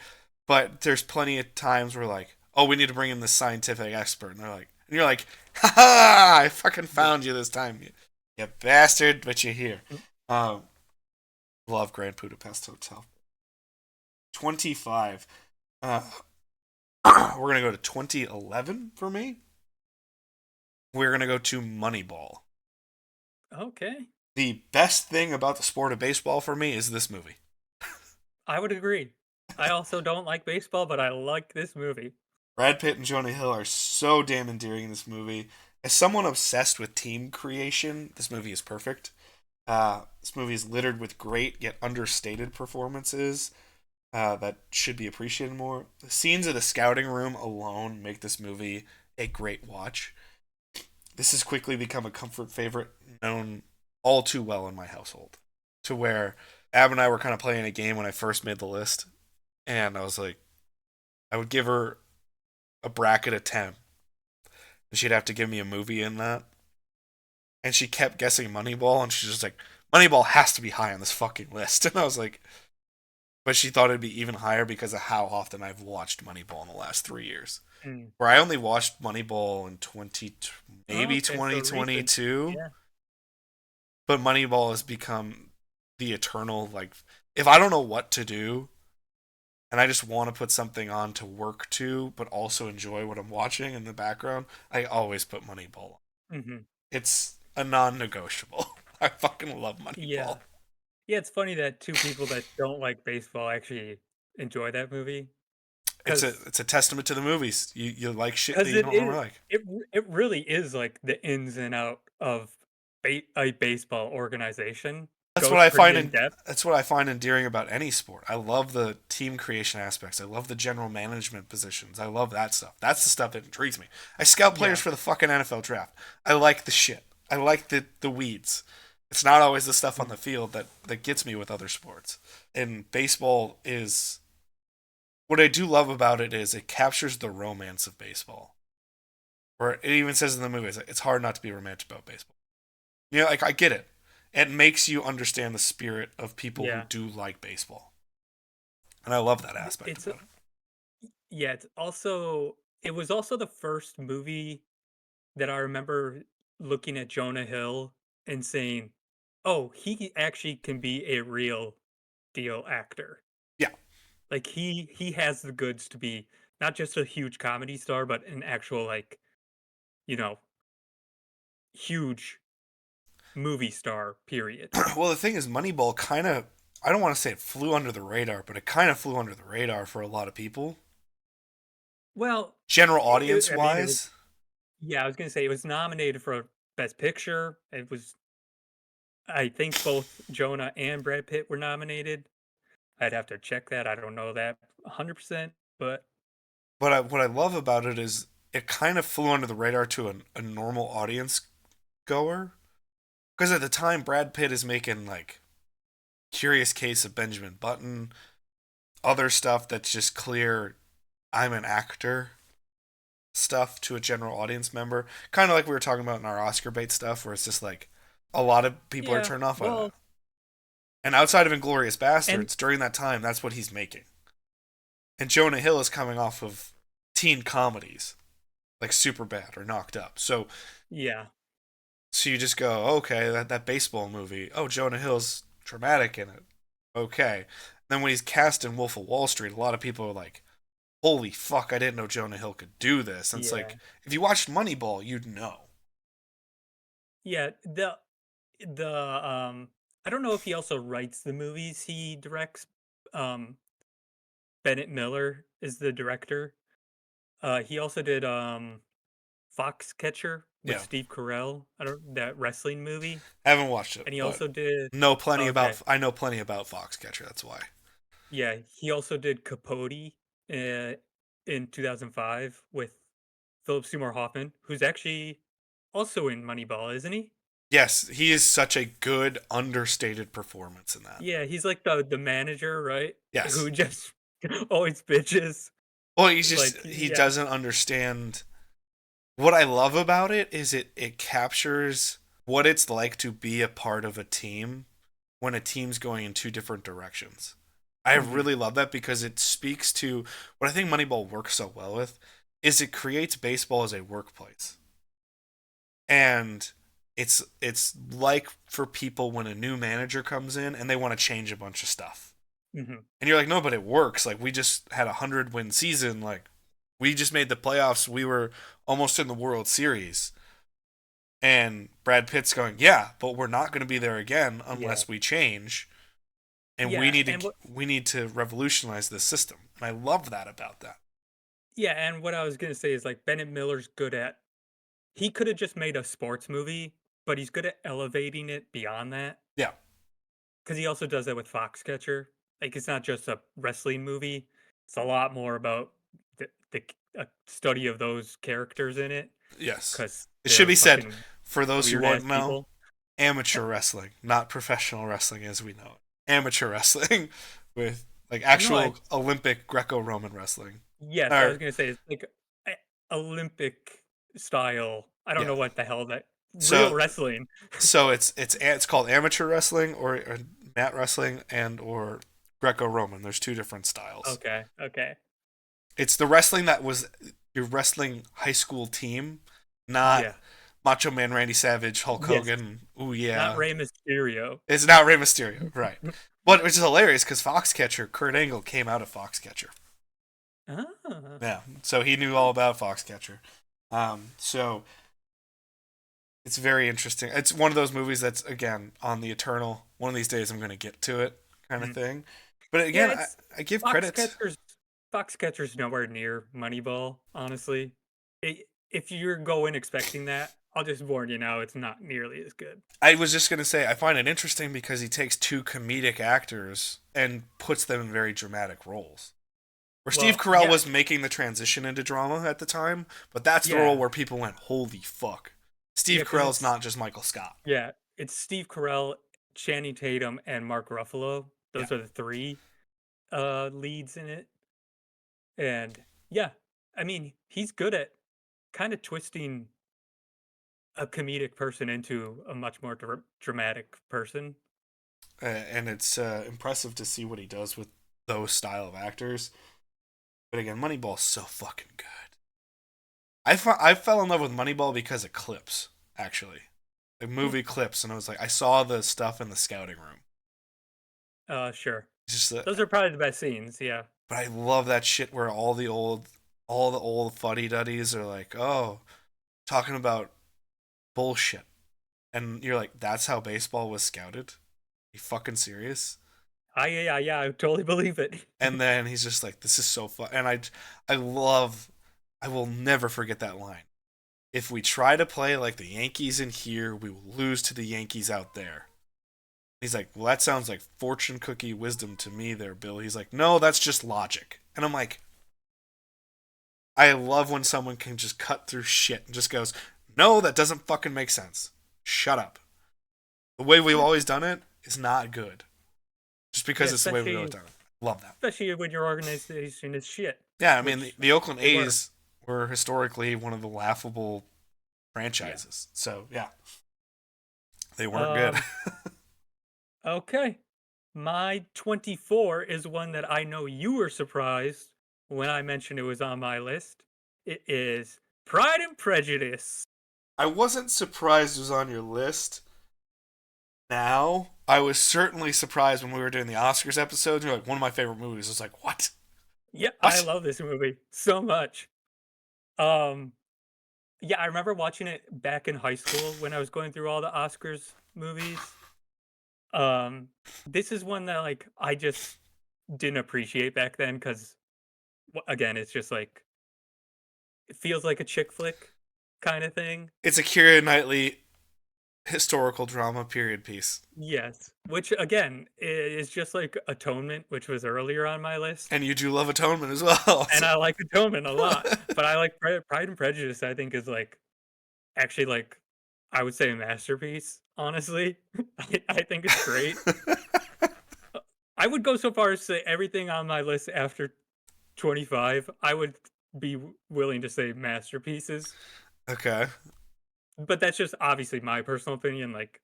But there's plenty of times where like, oh, we need to bring in this scientific expert, and they're like, and you're like, ha ha! I fucking Yeah. found you this time, you bastard! But you're here. Mm, Um, love Grand Budapest Hotel. 25. Uh, we're gonna go to 2011 for me. We're gonna go to Moneyball. okay. The best thing about the sport of baseball for me is this movie. I would agree. I also don't like baseball, but I like this movie. Brad Pitt and Jonah Hill are so damn endearing in this movie. As someone obsessed with team creation, this movie is perfect. This movie is littered with great yet understated performances that should be appreciated more. The scenes of the scouting room alone make this movie a great watch. This has quickly become a comfort favorite known all too well in my household. To where Ab and I were kind of playing a game when I first made the list, and I was like, I would give her a bracket of 10, and she'd have to give me a movie in that. And she kept guessing Moneyball, and she's just like, Moneyball has to be high on this fucking list. And I was like, but she thought it'd be even higher because of how often I've watched Moneyball in the last 3 years. Mm. Where I only watched Moneyball in maybe Okay, so recent. 2022, Yeah. but Moneyball has become the eternal, like, if I don't know what to do and I just want to put something on to work to, but also enjoy what I'm watching in the background, I always put Moneyball on. Hmm. It's a non-negotiable. I fucking love Moneyball. Yeah. Yeah, it's funny that two people that don't like baseball actually enjoy that movie. because it's a testament to the movies. You like shit that because you it don't normally is like. it really is like the ins and out of a baseball organization That's what goes I pretty find in depth. that's what I find endearing about any sport. I love the team creation aspects. I love the general management positions. I love that stuff. That's the stuff that intrigues me. I scout players Yeah, for the fucking NFL draft. I like the shit. I like the weeds. It's not always the stuff on mm, the field that gets me with other sports. And baseball is what I do love about it is it captures the romance of baseball. Or it even says in the movie, it's hard not to be romantic about baseball. You know, like I get it. It makes you understand the spirit of people who yeah. do like baseball, and I love that aspect It's a, about it. yeah. It was also the first movie that I remember looking at Jonah Hill and saying, "Oh, he actually can be a real deal actor. Yeah. Like he has the goods to be not just a huge comedy star, but an actual like, you know, huge movie star, period." Well, the thing is, Moneyball kind of, I don't want to say it flew under the radar, but it kind of flew under the radar for a lot of people. Well, General audience I mean, it was wise, yeah, I was gonna say it was nominated for Best Picture. It was I think both Jonah and Brad Pitt were nominated. I'd have to check that. I don't know that 100%, but but what I love about it is it kind of flew under the radar to a normal audience goer. Because at the time, Brad Pitt is making like Curious Case of Benjamin Button, other stuff that's just clear, I'm an actor stuff to a general audience member. Kind of like we were talking about in our Oscar bait stuff, where it's just like a lot of people are yeah, turned off by that. well, And outside of Inglorious and Bastards, during that time, that's what he's making. And Jonah Hill is coming off of teen comedies like Superbad or Knocked Up. yeah, So you just go, okay, that baseball movie. Oh, Jonah Hill's dramatic in it. Okay. Then when he's cast in Wolf of Wall Street, a lot of people are like, holy fuck, I didn't know Jonah Hill could do this. And it's like, yeah, if you watched Moneyball, you'd know. yeah. The I don't know if he also writes the movies he directs. Um, Bennett Miller is the director. He also did Foxcatcher with Yeah. Steve Carell. I don't that wrestling movie, I haven't watched it, and he but also did. know Okay, plenty about Foxcatcher, that's why. yeah, he also did Capote uh, in 2005 with Philip Seymour Hoffman, who's actually also in Moneyball, isn't he? Yes, he is such a good understated performance in that. Yeah, he's like the manager, right? Yes. Who just always bitches. Well, he's just Like, he yeah. doesn't understand. What I love about it is it captures what it's like to be a part of a team when a team's going in two different directions. I Hmm. really love that because it speaks to what I think Moneyball works so well with is it creates baseball as a workplace. And it's like for people when a new manager comes in and they want to change a bunch of stuff. Hmm. And you're like, no, but it works. Like we just had a 100-win season. Like we just made the playoffs. We were almost in the World Series. And Brad Pitt's going, yeah, but we're not going to be there again Yeah. unless we change. And Yeah, and what we need to revolutionize this system. And I love that about that. yeah, and what I was gonna say is like Bennett Miller's good at he could have just made a sports movie, but he's good at elevating it beyond that. Yeah. Because he also does that with Foxcatcher. Like it's not just a wrestling movie; it's a lot more about the study of those characters in it. Yes. Because It should they're be said fucking for those who weird ass wouldn't know, people. amateur wrestling, not professional wrestling as we know it. Amateur wrestling with like No, I actual Olympic Greco-Roman wrestling. yes, I was Or gonna say it's like Olympic style. I don't yeah. know what the hell that real So wrestling. it's called amateur wrestling or mat wrestling and or Greco-Roman. There's two different styles. Okay, okay, It's the wrestling that was your wrestling high school team, not yeah, Macho Man Randy Savage, Hulk yes, Hogan. Ooh not yeah, Rey Mysterio. it's not Rey Mysterio, right? But which is hilarious because Foxcatcher, Kurt Angle came out of Foxcatcher. Ah, Yeah, so he knew all about Foxcatcher. So it's very interesting. It's one of those movies that's again on the eternal. One of these days I'm going to get to it kind of mm. thing. But Yeah, again, it's I give credit. Foxcatcher's. Foxcatcher's nowhere near Moneyball, honestly. If you're going expecting that, I'll just warn you now, it's not nearly as good. I was just gonna say I find it interesting because he takes two comedic actors and puts them in very dramatic roles. Where Steve Well, Carell yeah, was making the transition into drama at the time, but that's the role yeah, where people went, "Holy fuck!" yeah, Steve because Carell's not just Michael Scott. it's Steve Carell, Channing Tatum, and Mark Ruffalo. Yeah, Those are the three leads in it, and yeah, I mean, he's good at kind of twisting a comedic person into a much more dramatic person. and it's impressive to see what he does with those style of actors. But again, Moneyball's so fucking good. I fell in love with Moneyball because of clips, actually, the movie clips, and I was like, I saw the stuff in the scouting room. Sure. It's just, Those are probably the best scenes. Yeah. but I love that shit where all the old fuddy duddies are like, oh, talking about bullshit, and you're like, that's how baseball was scouted. Are you fucking serious? Yeah, I totally believe it. And then he's just like, this is so fun, and I love, I will never forget that line. If we try to play like the Yankees in here, we will lose to the Yankees out there. He's like, well, that sounds like fortune cookie wisdom to me there, Bill. He's like, no, that's just logic. And I'm like, I love when someone can just cut through shit and just goes, no, that doesn't fucking make sense. Shut up. The way we've Yeah, always done it is not good. Just yeah, because it's the way we've always done it. Love that. especially when your organization is shit, Yeah, I mean, the, which the Oakland they were. A's were historically one of the laughable Yeah. franchises. So, yeah, they weren't good. Um. Okay. My 24 is one that I know you were surprised when I mentioned it was on my list. It is Pride and Prejudice. I wasn't surprised it was on your list. Now, I was certainly surprised when we were doing the Oscars episodes. You're like, one of my favorite movies. I was like, what? Yeah, I What? love this movie so much. Um, yeah, I remember watching it back in high school when I was going through all the Oscars movies. Um, this is one that like I just didn't appreciate back then because again, it's just like it feels like a chick flick kind of thing. It's a Keira Knightley historical drama period piece. Yes, which again is just like Atonement, which was earlier on my list, And you do love Atonement as well. and I like Atonement a lot. But I like Pride and Prejudice. I think is like actually like I would say a masterpiece. Honestly, I think it's great. I would go so far as to say everything on my list after 25. I would be willing to say masterpieces, Okay. but that's just obviously my personal opinion. Like,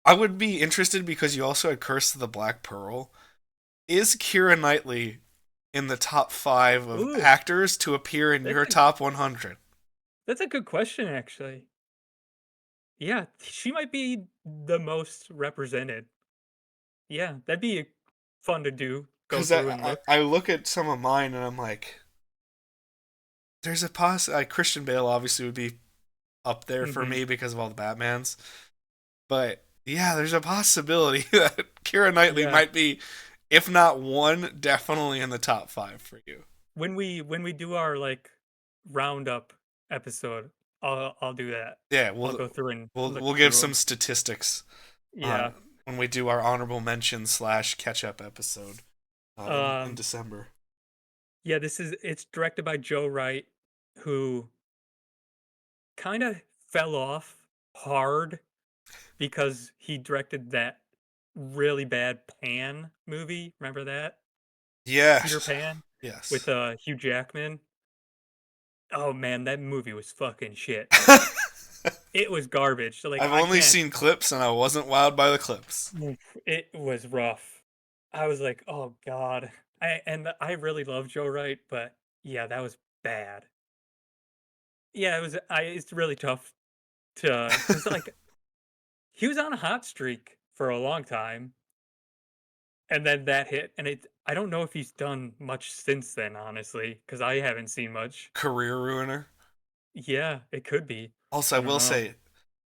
I would be interested because you also had Curse of the Black Pearl. Is Keira Knightley in the top 5 of ooh, actors to appear in that's your a top 100? that's a good question actually. Yeah, she might be the most represented. Yeah, that'd be fun to do. Go Because through and I, look. I look at some of mine and I'm like, there's a Christian Bale obviously would be up there for Mhm. me because of all the Batmans. But yeah, there's a possibility that Keira Knightley Yeah. might be, if not one, definitely in the top 5 for you. When we do our like roundup episode, I'll do that. Yeah, I'll we'll go through and we'll look we'll give through some them. statistics Yeah. on when we do our honorable mention slash catch up episode in Um December. yeah, it's directed by Joe Wright, who kind of fell off hard because he directed that really bad Pan movie. Remember that? Peter Yes, Pan with yes. Hugh Jackman. Oh man, that movie was fucking shit. It was garbage. So, like I've I only can't. seen clips and I wasn't wowed by the clips. Oof, it was rough. I was like, oh god. I really love Joe Wright, but yeah, that was bad. Yeah, it's really tough to because like he was on a hot streak for a long time, and then that hit, and I don't know if he's done much since then, honestly, because I haven't seen much. Career ruiner. Yeah, it could be. Also, I I don't will know. say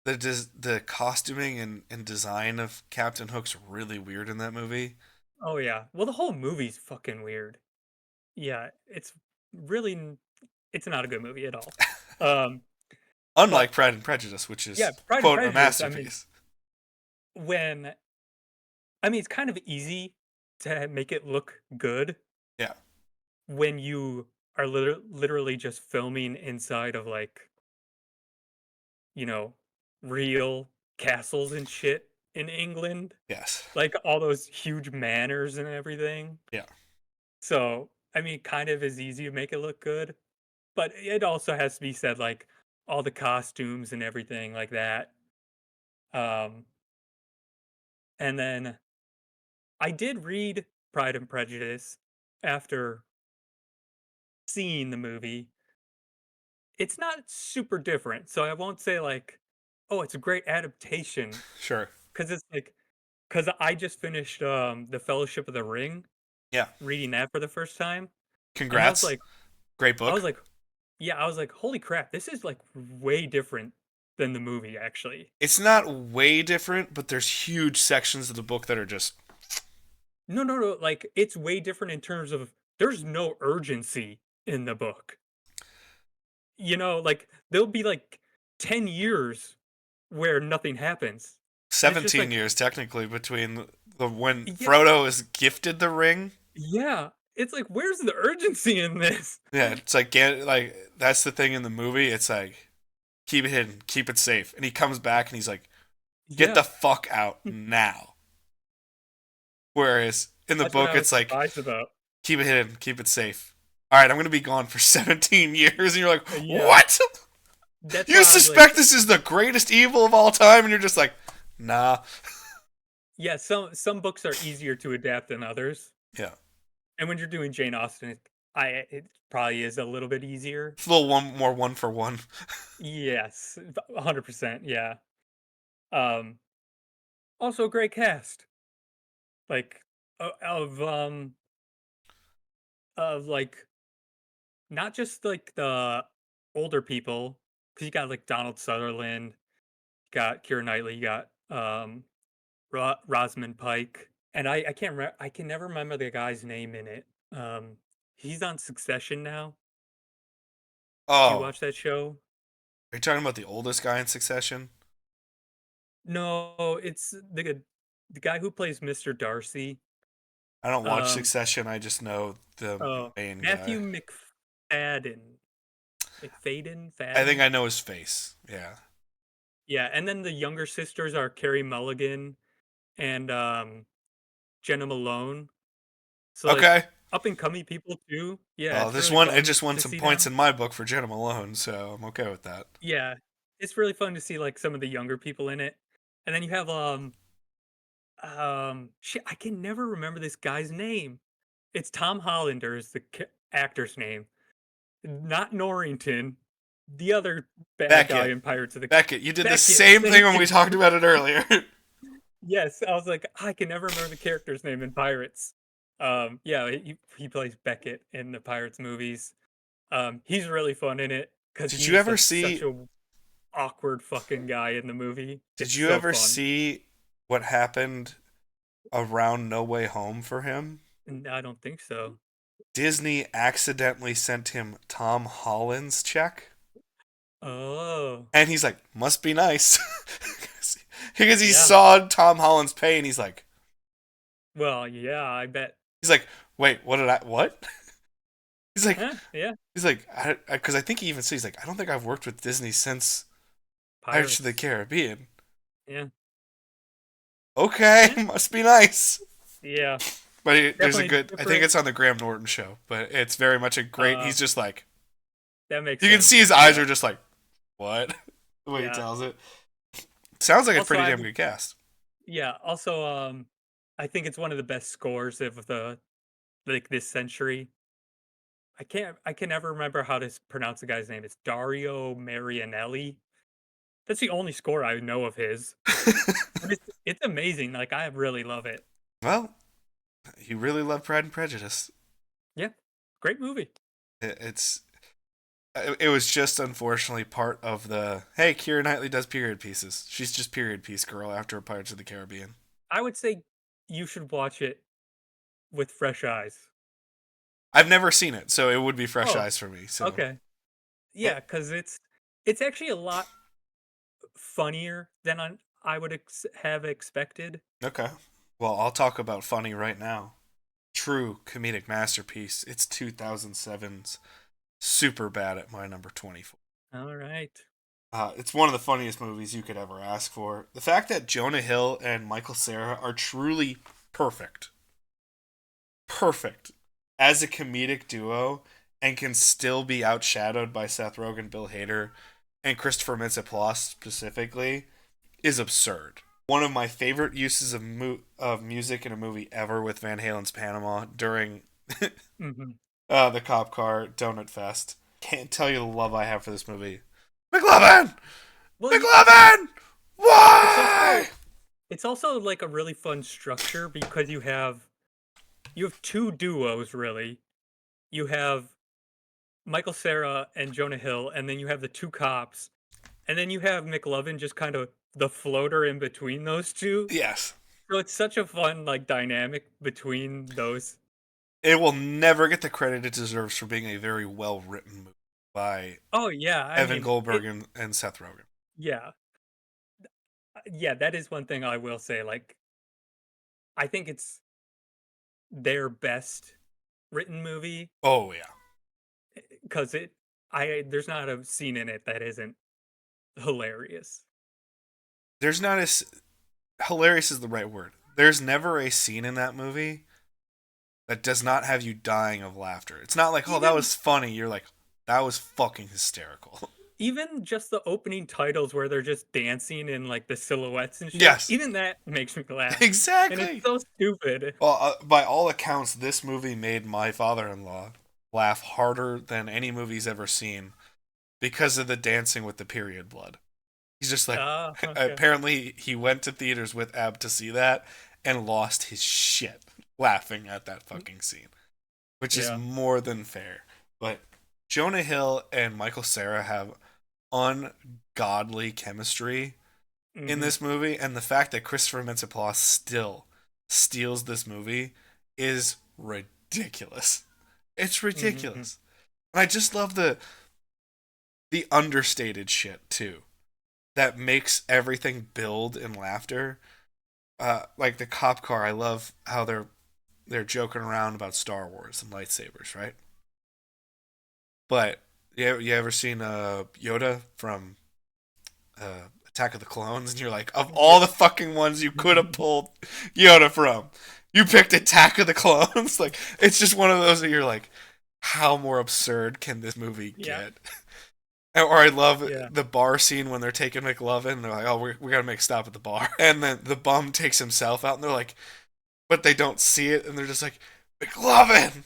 the costuming and design of Captain Hook's really weird in that movie. Oh yeah. Well, the whole movie's fucking weird. Yeah, it's really it's not a good movie at all. Um, Unlike but Pride and Prejudice, which yeah, is Pride and quote a Prejudice, I mean, masterpiece. when I mean, it's kind of easy to make it look good Yeah. when you are literally just filming inside of like, you know, real castles and shit in England, Yes. like all those huge manors and everything. Yeah. So, I mean, kind of is easy to make it look good, but it also has to be said, like all the costumes and everything like that. Um, and then I did read Pride and Prejudice after seeing the movie. It's not super different, so I won't say like, "Oh, it's a great adaptation," Sure. because it's like, because I just finished, The Fellowship of the Ring, Yeah. reading that for the first time, and Congrats. Great I was book. like yeah, I was like, "Holy crap, this is, like, way different than the movie, actually." It's not way different, but there's huge sections of the book that are just No, no, no, like, it's way different in terms of there's no urgency in the book. You know, like, there'll be, like, 10 years where nothing happens, and it's just 17 like years technically between the when yeah, Frodo is gifted the ring. yeah, it's like, where's the urgency in this? Yeah, it's like get like that's the thing in the movie. It's like keep it hidden, keep it safe. And he comes back and he's like, "Get the Yeah, fuck out now." Whereas in the that's what book I was it's like, surprised about. "Keep it hidden, keep it safe." All right, I'm going to be gone for 17 years and you're like, Yeah, "What? that's You why I was like suspect this is the greatest evil of all time?" And you're just like, "Nah." yeah, some books are easier to adapt than others, Yeah. and when you're doing Jane Austen, it probably is a little bit easier. It's a little one more one for one. Yes, 100%, yeah. Um, Also a great cast, like, of, like, not just, like, the older people, because you got, like, Donald Sutherland, you got Keira Knightley, you got, Rosamund Pike, and I can never remember the guy's name in it. He's on Succession now. Do you Oh, watch that show? are you talking about the oldest guy in Succession? No, it's the guy who plays Mr. Darcy. I don't watch Um, Succession. I just know the oh, main Matthew guy. McFadden. McFadden? I think Fadden? I know his face. Yeah. Yeah, and then the younger sisters are Carrie Mulligan and, Jenna Malone. So, like, Okay. up and coming people too. Yeah, Well, it's this really one it fun just won to some see points them. in my book for Jenna Malone, so I'm okay with that. Yeah, it's really fun to see, like, some of the younger people in it. And then you have, shit, I can never remember this guy's name. It's Tom Hollander is the actor's name, not Norrington, the other bad guy Beckett. in Pirates of the Beckett, you did the Beckett, same thing thank when you. we talked about it earlier. Yes, I was like, I can never remember the character's name in Pirates. Yeah, he plays Beckett in the Pirates movies. He's really fun in it because Did you he's ever like such see a awkward fucking guy in the movie. did It's you so ever fun. see what happened around No Way Home for him? And I don't think so. Disney accidentally sent him Tom Holland's check. Oh, And he's like, must be nice. Because he yeah. saw Tom Holland's pay and Well, yeah, I bet. he's like, wait, what? He's like, Huh, yeah, he's like, because I think he even says, he's like, I don't think I've worked with Disney since Pirates of the Pirates. Caribbean. Yeah, Okay, eh, must be nice. yeah. But there's a Definitely good, I think different. it's on the Graham Norton show, but it's very much a great, Uh, he's just like, that makes you can see sense. his eyes Yeah, are just like, what? The way he yeah. tells it. Sounds like a Also, pretty I damn would, good cast. yeah. Also, I think it's one of the best scores of the like this century. I can never remember how to pronounce the guy's name. It's Dario Marianelli. That's the only score I know of his. But it's amazing. Like I really love it. Well, you really love Pride and Prejudice. Yeah, great movie. It's it was just unfortunately part of the hey, Keira Knightley does period pieces. She's just period piece girl after Pirates of the Caribbean. I would say you should watch it with fresh eyes. I've never seen it, so it would be fresh Oh, eyes for me. So, okay. eh, Yeah, because it's actually a lot funnier than I would have expected. okay. Well, I'll talk about funny right now. True comedic masterpiece. It's 2007's Super Bad at my number 24. All right. It's one of the funniest movies you could ever ask for. The fact that Jonah Hill and Michael Cera are truly perfect, perfect as a comedic duo, and can still be outshadowed by Seth Rogen, Bill Hader, and Christopher Mintz-Plasse specifically, is absurd. One of my favorite uses of music in a movie ever with Van Halen's Panama during Hmm. the cop car donut fest. Can't tell you the love I have for this movie. McLovin! Well, McLovin! it's Why? also it's also like a really fun structure because you have two duos really. You have Michael Cera and Jonah Hill, and then you have the two cops, and then you have McLovin just kind of the floater in between those two. Yes. So it's such a fun like dynamic between those. It will never get the credit it deserves for being a very well written movie by Oh yeah, I Evan mean Goldberg it. and Seth Rogen. Yeah, yeah, that is one thing I will say. Like I think it's their best written movie Oh, yeah. because it. I there's not a scene in it that isn't hilarious. There's not a. Hilarious is the right word. There's never a scene in that movie that does not have you dying of laughter. It's not like, oh, that Even was funny. You're like, that was fucking hysterical. even just the opening titles where they're just dancing in like the silhouettes and shit, Yes, even that makes me laugh. And it's exactly. so stupid. Well, by all accounts, this movie made my father-in-law laugh harder than any movie he's ever seen because of the dancing with the period blood. He's just like, Ah, okay. apparently he went to theaters with Ab to see that and lost his shit laughing at that fucking scene, which is Yeah. more than fair. But Jonah Hill and Michael Cera have ungodly chemistry in Mhm. this movie, and the fact that Christopher Mintz-Plasse still steals this movie is ridiculous. It's Mhm. ridiculous. And I just love the understated shit too that makes everything build in laughter. Like the cop car, I love how they're joking around about Star Wars and lightsabers, right? But you ever seen Yoda from Attack of the Clones, and you're like, of all Yeah. the fucking ones you could have pulled Yoda from, you picked Attack of the Clones. Like, it's just one of those that you're like, how more absurd can this movie Yeah. get? Or I love Yeah. the bar scene when they're taking McLovin. And they're like, oh, we got to make a stop at the bar. And then the bum takes himself out, and they're like, but they don't see it, and they're just like, McLovin,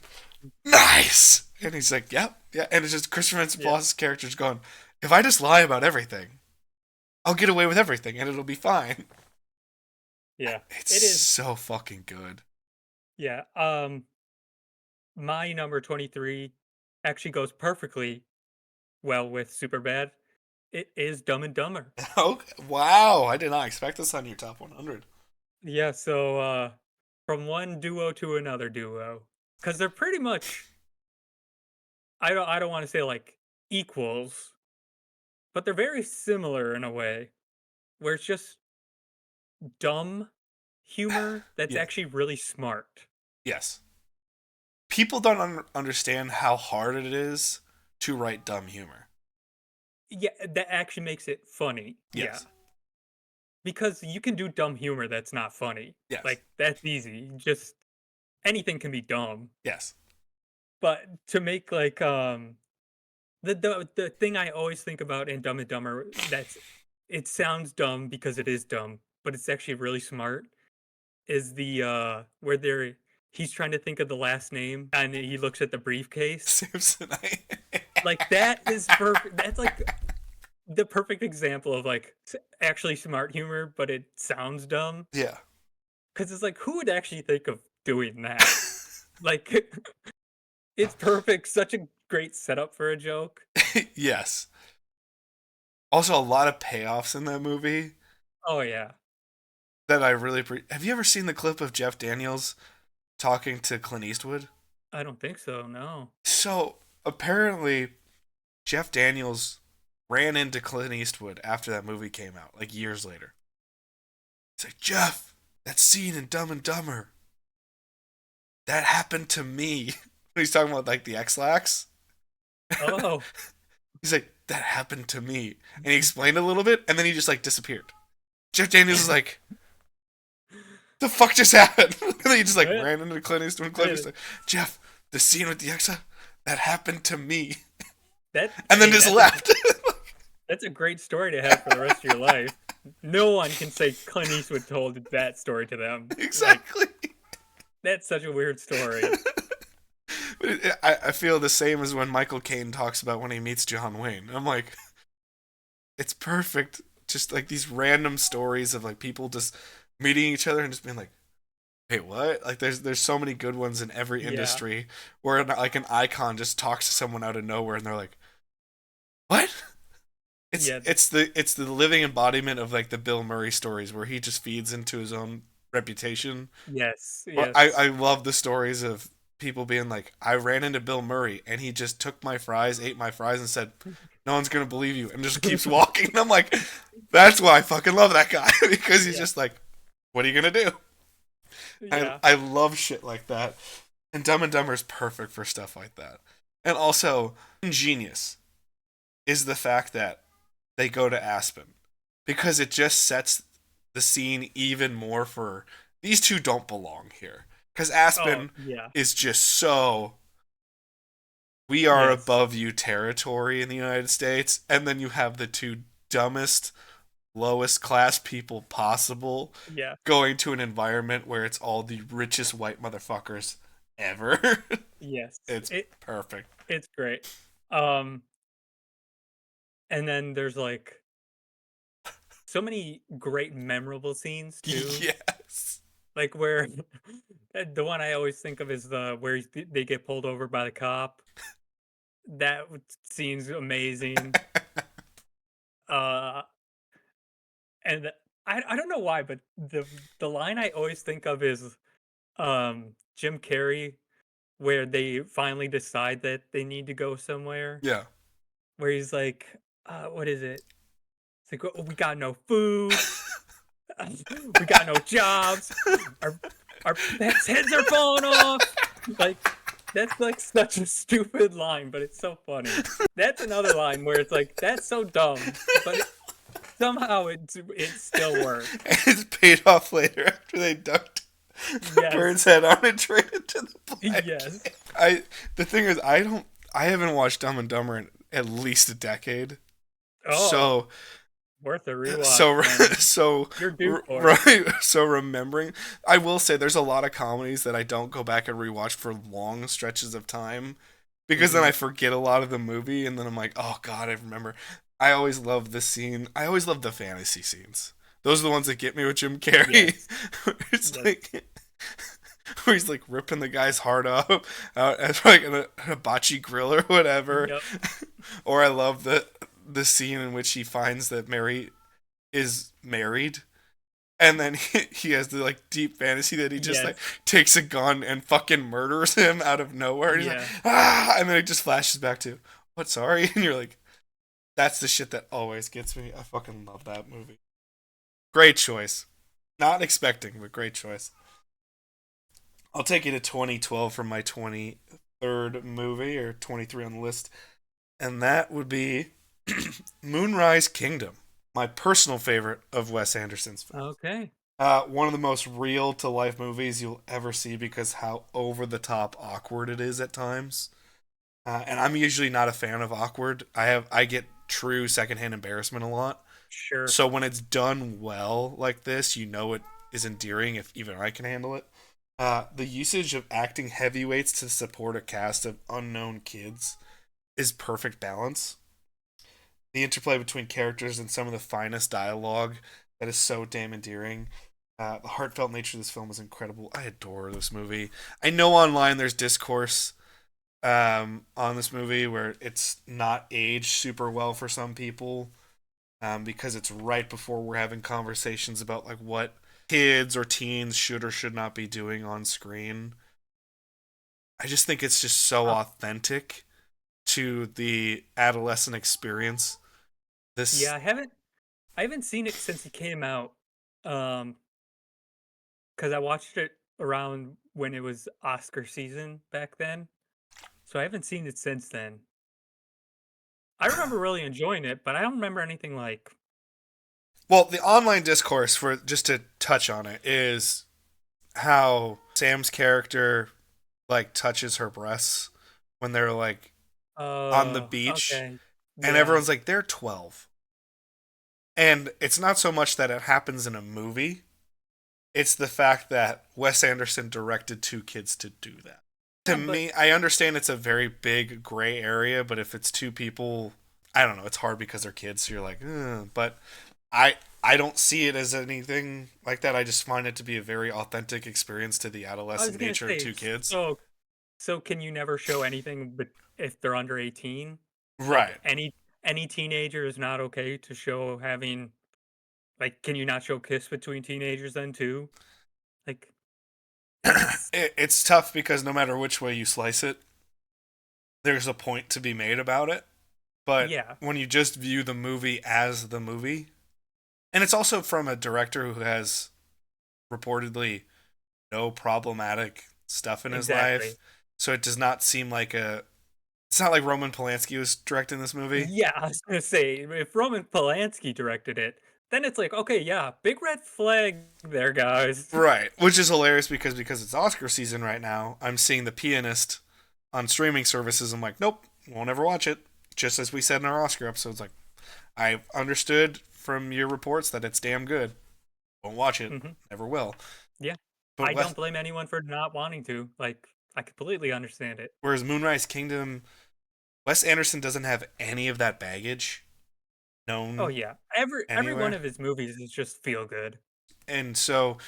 nice. And he's like, yep, yeah. And it's just Christopher Yeah. Mintz-Plasse's character's going, if I just lie about everything, I'll get away with everything, and it'll be fine. Yeah. It's It is. so fucking good. Yeah. My number 23 actually goes perfectly well with Superbad. It is Dumb and Dumber. Okay. Wow, I did not expect this on your top 100. Yeah, so from one duo to another duo cuz they're pretty much I don't want to say like equals, but they're very similar in a way where it's just dumb humor that's Yeah. actually really smart. Yes. People don't understand how hard it is to write dumb humor. Yeah, that actually makes it funny. Yeah. Yes. Because you can do dumb humor that's not funny. Yes. Like that's easy. Just anything can be dumb. Yes. But to make like the thing I always think about in Dumb and Dumber that's it sounds dumb because it is dumb, but it's actually really smart is the where he's trying to think of the last name and he looks at the briefcase. Samsonite. Like that is perfect. That's like the perfect example of like actually smart humor, but it sounds dumb. Yeah. Because it's like, who would actually think of doing that? Like, it's perfect. Such a great setup for a joke. Yes. Also, a lot of payoffs in that movie Oh yeah. that I really have you ever seen the clip of Jeff Daniels talking to Clint Eastwood? I don't think so. No. So apparently, Jeff Daniels ran into Clint Eastwood after that movie came out, like years later. It's like, Jeff, that scene in Dumb and Dumber, that happened to me. He's talking about like the X-Lax. Oh. He's like, that happened to me. And he explained a little bit, and then he just like disappeared. Jeff Daniels is like, the fuck just happened? And then he just like ran into Clint Eastwood. Clint Eastwood, Jeff, the scene with the X, that happened to me. That And then hey, just left. that's a great story to have for the rest of your life. No one can say Clint Eastwood told that story to them. Exactly. Like, that's such a weird story. But I feel the same as when Michael Caine talks about when he meets John Wayne. I'm like, it's perfect. Just like these random stories of like people just meeting each other and just being like, wait, what? Like there's so many good ones in every Yeah. industry where like an icon just talks to someone out of nowhere and they're like, what? Yeah. It's the living embodiment of like the Bill Murray stories where he just feeds into his own reputation. Yes. Or Yes. I love the stories of people being like, I ran into Bill Murray and he just took my fries, ate my fries, and said, "No one's gonna believe you," and just keeps walking. And I'm like, that's why I fucking love that guy because he's Yeah. just like, what are you gonna do? Yeah. I love shit like that, and Dumb and Dumber is perfect for stuff like that. And also, ingenious is the fact that they go to Aspen because it just sets the scene even more for these two don't belong here. Because Oh, Aspen yeah. is just so we are Yes. above you territory in the United States, and then you have the two dumbest, lowest class people possible Yeah. going to an environment where it's all the richest white motherfuckers ever. Yes. It's perfect. It's great. Um, and then there's like so many great memorable scenes too. Yes. Like where the one I always think of is the where they get pulled over by the cop. Scene's amazing. Uh, and I don't know why, but the line I always think of is Jim Carrey, where they finally decide that they need to go somewhere. Yeah. Where he's like, what is it? It's like, "Oh, we got no food, we got no jobs, our our pets' heads are falling off." Like that's like such a stupid line, but it's so funny. That's another line where it's like that's so dumb, but somehow it still works. It's paid off later after they dunked the Yes. bird's head on and traded to the Yes. black. The thing is I haven't watched Dumb and Dumber in at least a decade. Oh, So worth a rewatch so then. so You're due for it. right so remembering, I will say there's a lot of comedies that I don't go back and rewatch for long stretches of time because then I Mhm. forget a lot of the movie and then I'm like, oh god, I remember. I always love the scene. I always love the fantasy scenes. Those are the ones that get me with Jim Carrey. Yes. It's Yes. like where he's like ripping the guy's heart up out at like a hibachi grill or whatever. Yep. Or I love the scene in which he finds that Mary is married and then he has the like deep fantasy that he just like Yes. takes a gun and fucking murders him out of nowhere and he's like Yeah. ah, and then it just flashes back to what, sorry, and you're like, that's the shit that always gets me. I fucking love that movie. Great choice. Not expecting, but great choice. I'll take you to 2012 for my 23rd movie, or 23 on the list, and that would be Moonrise Kingdom, my personal favorite of Wes Anderson's films. Okay. One of the most real to life movies you'll ever see because how over the top awkward it is at times. And I'm usually not a fan of awkward. I get true secondhand embarrassment a lot. Sure. So when it's done well like this, it is endearing if even I can handle it. The usage of acting heavyweights to support a cast of unknown kids is perfect balance. The interplay between characters and some of the finest dialogue that is so damn endearing. The heartfelt nature of this film is incredible. I adore this movie. I know online there's discourse on this movie where it's not aged super well for some people because it's right before we're having conversations about like what kids or teens should or should not be doing on screen. I just think it's just so Uh, authentic to the adolescent experience. yeah, This I haven't seen it since it came out. Um, because I watched it around when it was Oscar season back then. So I haven't seen it since then. I remember really enjoying it, but I don't remember anything like, well, the online discourse for just to touch on it is how Sam's character like touches her breasts when they're like on the oh, beach, okay. and Yeah. everyone's like they're 12. And it's not so much that it happens in a movie, it's the fact that Wes Anderson directed two kids to do that. To Yeah, but me, I understand it's a very big gray area, but if it's two people, I don't know, it's hard because they're kids, so you're like, but I I don't see it as anything like that. I just find it to be a very authentic experience to the I was adolescent gonna nature of say, two kids. so can you never show anything but if they're under 18? Like Right. any teenager is not okay to show having like can you not show kiss between teenagers then too? Like it's It's tough because no matter which way you slice it, there's a point to be made about it. But yeah, when you just view the movie as the movie, and it's also from a director who has reportedly no problematic stuff in his life, exactly. so it does not seem like a. It's not like Roman Polanski was directing this movie. Yeah, I was gonna say if Roman Polanski directed it, then it's like, okay, yeah, big red flag there, guys. Right, which is hilarious because it's Oscar season right now. I'm seeing The Pianist on streaming services. I'm like, nope, won't ever watch it. Just as we said in our Oscar episodes, like I understood from your reports that it's damn good. Won't watch it. hmm Never will. Yeah, But I don't blame anyone for not wanting to. Like, I completely understand it. whereas Moonrise Kingdom, Wes Anderson doesn't have any of that baggage Oh known yeah, every one anywhere, of his movies is just feel good. and so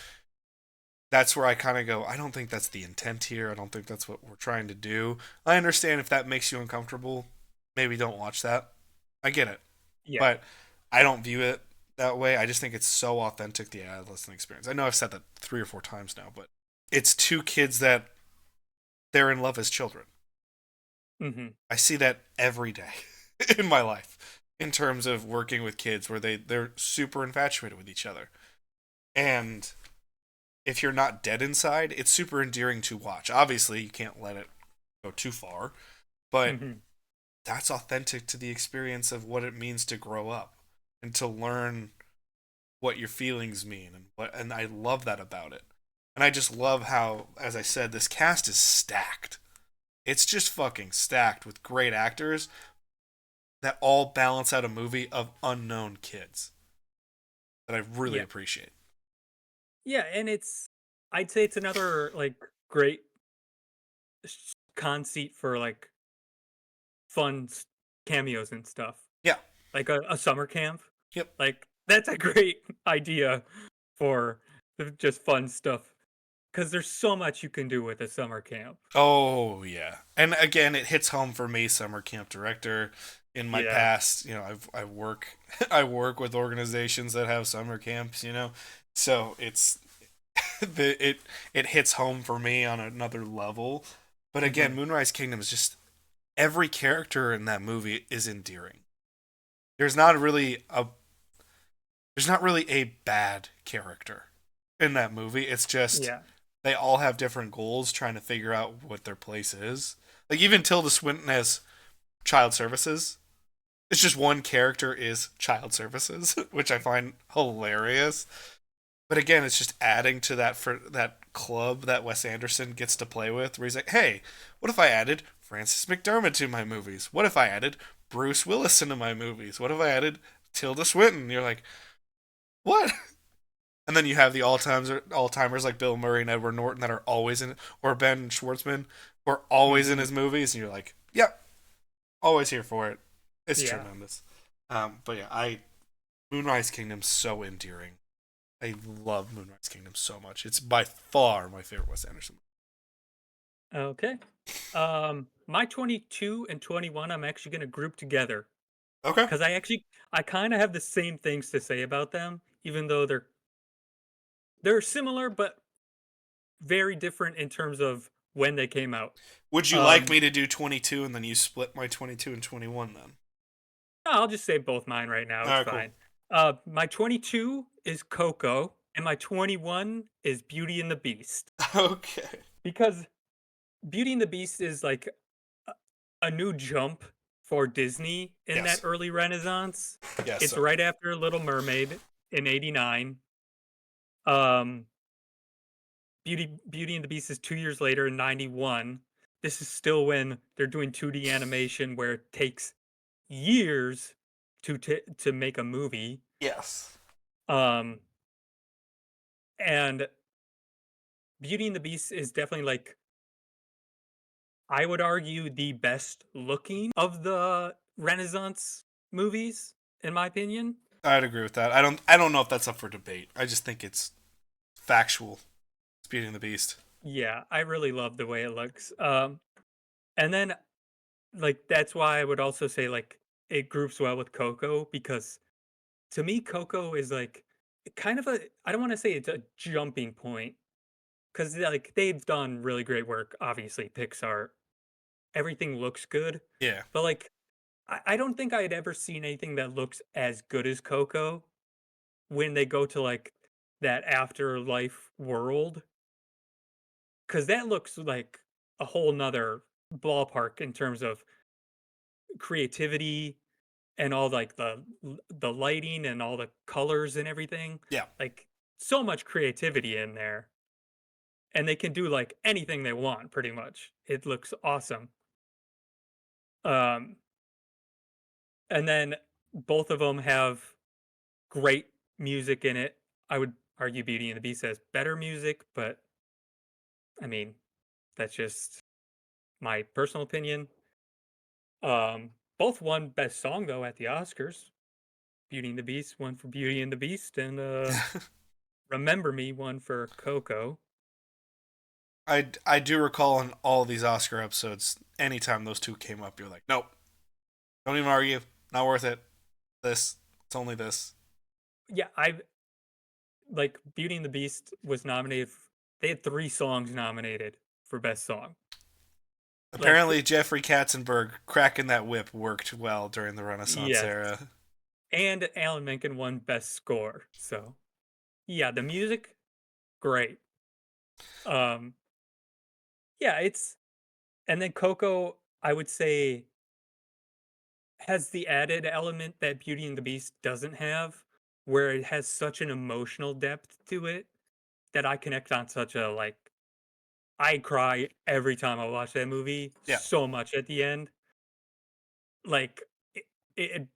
that's where I kind of go. I don't think that's the intent here. I don't think that's what we're trying to do. I understand if that makes you uncomfortable. Maybe don't watch that. I get it, Yeah. but I don't view it that way. I just think it's so authentic the adolescent experience. I know I've said that 3 or 4 times now, but it's two kids that they're in love as children. hmm I see that every day in my life in terms of working with kids where they're super infatuated with each other. And if you're not dead inside, it's super endearing to watch. Obviously, you can't let it go too far, but hmm that's authentic to the experience of what it means to grow up and to learn what your feelings mean and I love that about it. And I just love how, as I said, this cast is stacked. It's just fucking stacked with great actors that all balance out a movie of unknown kids that I really Yeah. appreciate. Yeah, and I'd say it's another like great conceit for like fun cameos and stuff. Yeah. Like a summer camp. Yep. Like that's a great idea for just fun stuff because there's so much you can do with a summer camp. Oh yeah. And again, it hits home for me, summer camp director. In my Yeah. past, I work I work with organizations that have summer camps. So it hits home for me on another level. But again, hmm Moonrise Kingdom is just every character in that movie is endearing. There's not really a there's not really a bad character in that movie. It's just Yeah. they all have different goals trying to figure out what their place is. Like even Tilda Swinton has child services. It's just one character is child services, which I find hilarious. But again, it's just adding to that for that club that Wes Anderson gets to play with, where he's like, "Hey, what if I added Francis McDermott to my movies? What if I added Bruce Willis into my movies? What if I added Tilda Swinton?" You're like, "What?" And then you have the all timers like Bill Murray and Edward Norton that are always in, or Ben Schwartzman, who are always in hmm his movies, and you're like, "Yep, always here for it." It's Yeah. tremendous. But yeah, I Moonrise Kingdom's so endearing. I love Moonrise Kingdom so much. It's by far my favorite Wes Anderson Okay. My 22 and 21, I'm actually gonna group together movie. Okay. because I kind of have the same things to say about them, even though they're similar but very different in terms of when they came out. Would you like Um, me to do 22 and then you split my 22 and 21 then? I'll just say both mine right now. All It's right, cool. fine. My 22 is Coco, and my 21 is Beauty and the Beast Okay. because Beauty and the Beast is like a, a new jump for Disney in that Yes. early Renaissance. Yes, It's sir. right after Little Mermaid in '89. Um, Beauty and the Beast is 2 years later in '91. This is still when they're doing 2D animation where it takes years to make a movie. Yes. Um, and Beauty and the Beast is definitely like I would argue the best looking of the Renaissance movies, in my opinion. I'd agree with that. I don't know if that's up for debate. I just think it's factual. It's Beauty and the Beast. Yeah, I really love the way it looks. And then like that's why I would also say like it groups well with Coco because to me Coco is like kind of a I don't want to say it's a jumping point because like they've done really great work. Obviously, Pixar, everything looks good, Yeah. but like I don't think I had ever seen anything that looks as good as Coco when they go to like that afterlife world because that looks like a whole nother ballpark in terms of creativity and all like the lighting and all the colors and everything. Yeah. Like so much creativity in there. And they can do like anything they want pretty much. It looks awesome. Um and then both of them have great music in it. I would argue Beauty and the Beast has better music, but I mean, that's just my personal opinion. Both won best song though at the Oscars. Beauty and the Beast won for Beauty and the Beast and Remember Me won for Coco. I do recall in all these Oscar episodes, anytime those two came up, you're like, nope, don't even argue, not worth it. This, it's only this. Yeah, I like Beauty and the Beast was nominated. They had 3 songs nominated for best song. Like, Apparently, Jeffrey Katzenberg cracking that whip worked well during the Renaissance yes, era. and Alan Menken won best score. So, yeah, the music great. Um, yeah, it's and then Coco, I would say, has the added element that Beauty and the Beast doesn't have, where it has such an emotional depth to it that I connect on such a like I cry every time I watch that movie Yeah. so much at the end. Like it, it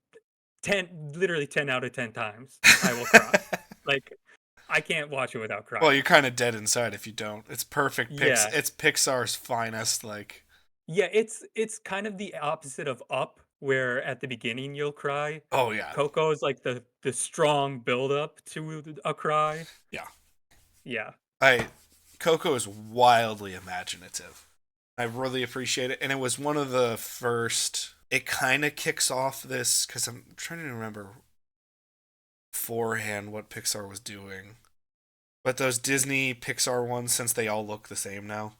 10 literally 10 out of 10 times I will cry. Like I can't watch it without Well, crying. you're kind of dead inside if you don't. It's perfect. Yeah. It's Pixar's finest. Like, Yeah, it's kind of the opposite of Up where at the beginning you'll cry. oh yeah, Coco is like the strong build up to a cry. yeah. Yeah. I Coco is wildly imaginative. I really appreciate it, and it was one of the first. It kind of kicks off this because I'm trying to remember beforehand what Pixar was doing, but those Disney Pixar ones, since they all look the same now,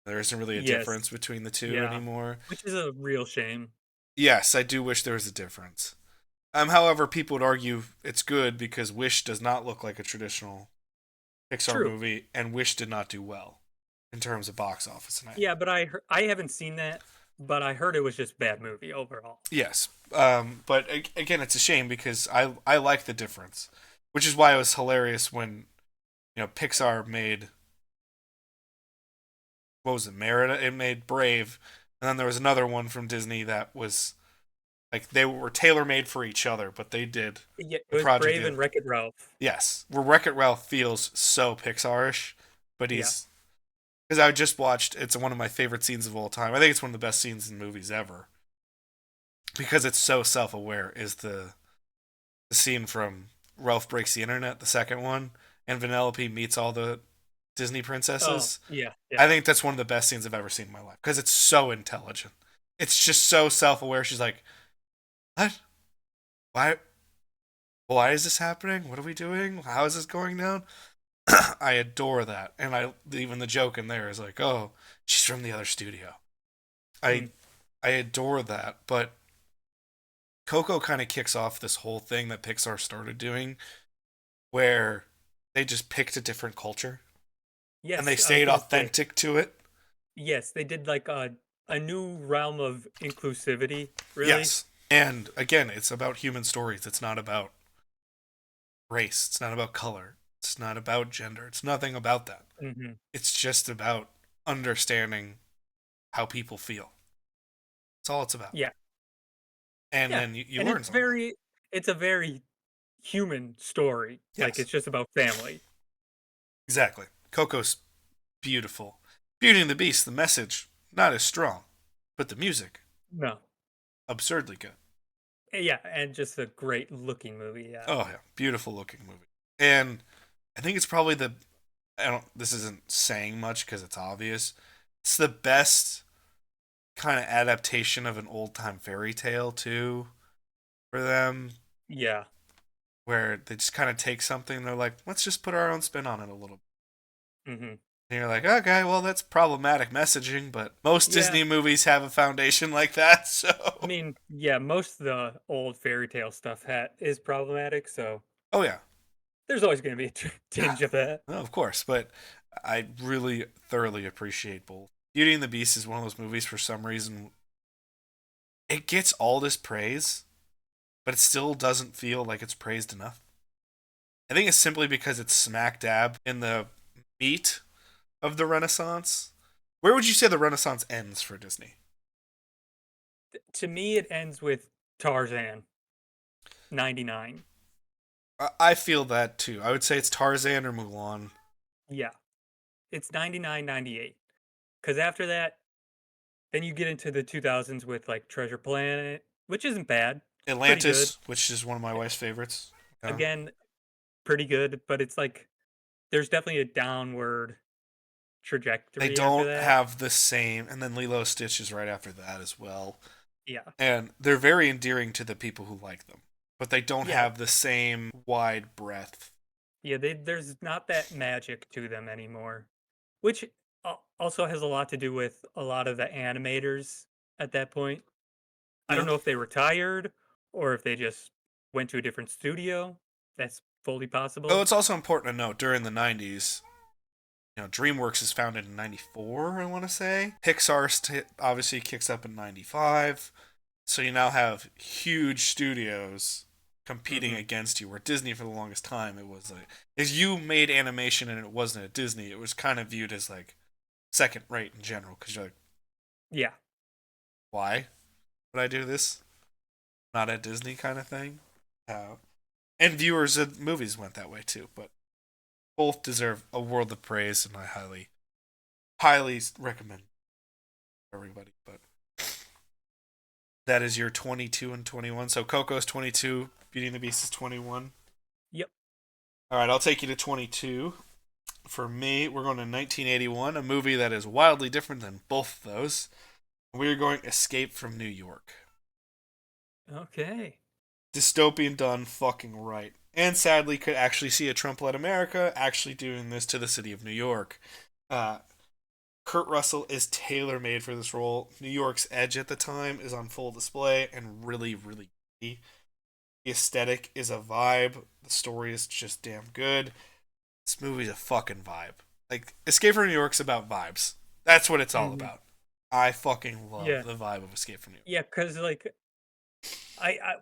there isn't really a Yes. difference between the two Yeah. anymore. Which is a real shame. Yes, I do wish there was a difference. However, people would argue it's good because Wish does not look like a traditional Pixar True. movie, and Wish did not do well in terms of box office. And Yeah, but I haven't seen that, but I heard it was just bad movie overall. yes, but again, it's a shame because I like the difference, which is why it was hilarious when Pixar made what was it Merida? It made Brave, and then there was another one from Disney that was like they were tailor made for each other, but they did Yeah, it the was project. Brave and Wreck-It Ralph. Yes, where Wreck-It Ralph feels so Pixar-ish, but Yeah. he's because I just watched. It's one of my favorite scenes of all time. I think it's one of the best scenes in movies ever because it's so self-aware. Is the scene from Ralph Breaks the Internet, the second one, and Vanellope meets all the Disney Oh, princesses. yeah, I yeah. think that's one of the best scenes I've ever seen in my life because it's so intelligent. It's just so self-aware. She's like, "What? Why? Why is this happening? What are we doing? How is this going down?" I adore that, and I even the joke in there is like, "Oh, She's from the other studio. Hmm. I adore that, but Coco kind of kicks off this whole thing that Pixar started doing, where they just picked a different culture and they Yes, I was stayed gonna say authentic to it. yes. They did like a new realm of inclusivity. Really. Yes. And again, it's about human stories. It's not about race. It's not about color. It's not about gender. It's nothing about that. Hmm. It's just about understanding how people feel. That's all it's about. Yeah, And yeah, then you and learn something. it's a very human story. Like Yes, it's just about family. exactly. Coco's beautiful. Beauty and the Beast, the message, not as strong, but the music, No. absurdly good. Yeah, and just a great looking movie. Yeah. Oh, yeah. Beautiful looking movie. And I think it's probably the. I don't. This isn't saying much because it's obvious. It's the best kind of adaptation of an old time fairy tale, too, for them, Yeah. where they just kind of take something and they're like, let's just put our own spin on it a little. Hmm. And you're like, okay, well, that's problematic messaging, but most Yeah. Disney movies have a foundation like that, I so. mean, yeah, most of the old fairy tale stuff is problematic, so Oh, yeah. there's always going to be a tinge of that. No, of course, but I really thoroughly appreciate both. Beauty and the Beast is one of those movies for some reason. It gets all this praise, but it still doesn't feel like it's praised enough. I think it's simply because it's smack dab in the meat of the Renaissance. Where would you say the Renaissance ends for Disney? To me, it ends with Tarzan 99. I feel that too. I would say it's Tarzan or Mulan. Yeah, it's 99, 98. Because after that, then you get into the 2000s with like Treasure Planet, which isn't bad. It's pretty good. Atlantis, which is one of my wife's favorites. Yeah. Again, pretty good, but it's like there's definitely a downward They trajectory after don't that. have the same, and then Lilo Stitch is right after that as well. Yeah. And they're very endearing to the people who like them, but they don't Yeah. have the same wide breadth. Yeah, there's not that magic to them anymore, which also has a lot to do with a lot of the animators at that point. I don't Yeah. know if they retired or if they just went to a different studio. That's fully Oh, possible. it's also important to note during the 90s, DreamWorks is founded in 94, I want to say. Pixar obviously kicks up in 95. So you now have huge studios competing Hmm. against you, where Disney for the longest time, it was like, if you made animation and it wasn't at Disney, it was kind of viewed as like second rate in general, because you're like, Yeah. why would I do this? Not at Disney kind of thing. Uh, and viewers of movies went that way too, but both deserve a world of praise, and I highly recommend everybody. But that is your 22 and 21. So Coco's 22, Beauty and the Beast is 21. Yep. All right, I'll take you to 22. For me, we're going to 1981, a movie that is wildly different than both of those. We're going Escape from New York. Okay. Dystopian done fucking right. And sadly, could actually see a Trump led America actually doing this to the city of New York. Uh, Kurt Russell is tailor made for this role. New York's edge at the time is on full display and really, really pretty. The aesthetic is a vibe. The story is just damn good. This movie's a fucking vibe. Like, Escape from New York's about vibes. That's what it's all Hmm. about. I fucking love Yeah. the vibe of Escape from New York. Yeah, because like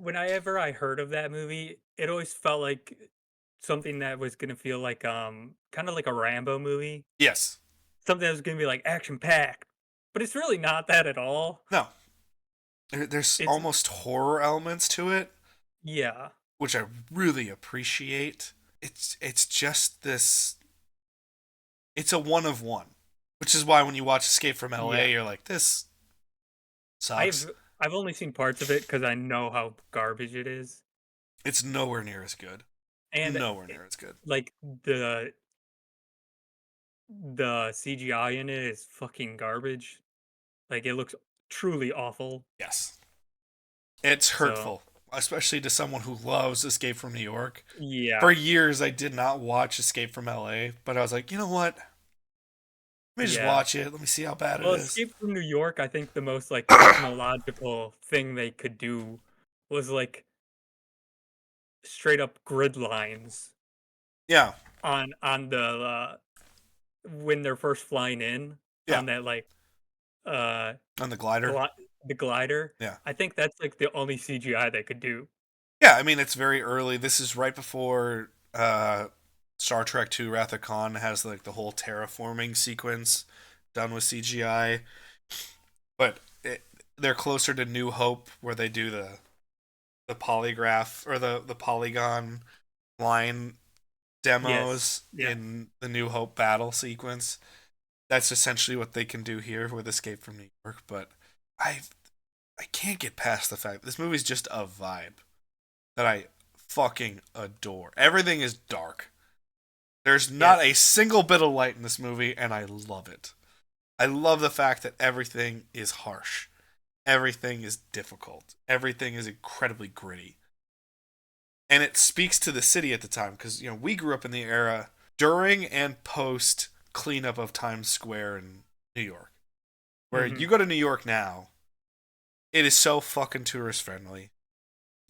whenever I heard of that movie, it always felt like something that was gonna feel like kind of like a Rambo movie. Yes. Something that was gonna be like action packed. But it's really not that at all. No. There's It's almost horror elements to it, yeah. which I really appreciate. It's just this. It's a one of one, which is why when you watch Escape from Yeah. L.A., you're like, this sucks. I've I've only seen parts of it because I know how garbage it is. It's nowhere near as good. And Nowhere it, near as good. like the CGI in it is fucking garbage. Like it looks truly awful. Yes. It's So hurtful, especially to someone who loves Escape from New York. For yeah. years, I did not watch Escape from LA, but I was like, you know what? Let me just Yeah. watch it. Let me see how bad it Well, is. Escape from New York, I think the most, like, technological thing they could do was, like, straight up grid lines Yeah, on the, when they're first flying in yeah. on that, like, uh, On the glider. gli the glider. Yeah. I think that's, like, the only CGI they could do. Yeah, I mean it's very early. This is right before Star Trek II Wrath of Khan has like the whole terraforming sequence done with CGI. But they're closer to New Hope where they do the polygraph or the polygon line Yes. demos Yeah. in the New Hope battle sequence. That's essentially what they can do here with Escape from New York, but I I can't get past the fact this movie's just a vibe that I fucking adore. Everything is dark. There's not a Yes. single bit of light in this movie, and I love it. I love the fact that everything is harsh. Everything is difficult. Everything is incredibly gritty. And it speaks to the city at the time because, we grew up in the era during and post cleanup of Times Square in New York. Where Mhm. you go to New York now, it is so fucking tourist friendly.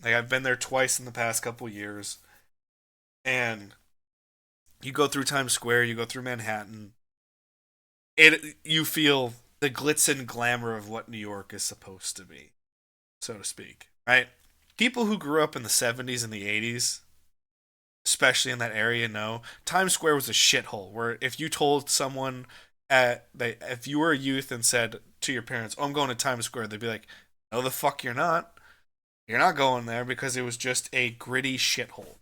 Like, I've been there twice in the past couple years, and you go through Times Square, you go through Manhattan, you feel the glitz and glamour of what New York is supposed to be, so to speak, right? People who grew up in the 70s and the 80s, especially in that area, know Times Square was a shithole. Where if you told someone if you were a youth and said to your parents, "Oh, I'm going to Times Square," they'd be like, "No, the fuck you're not. You're not going there," because it was just a gritty shithole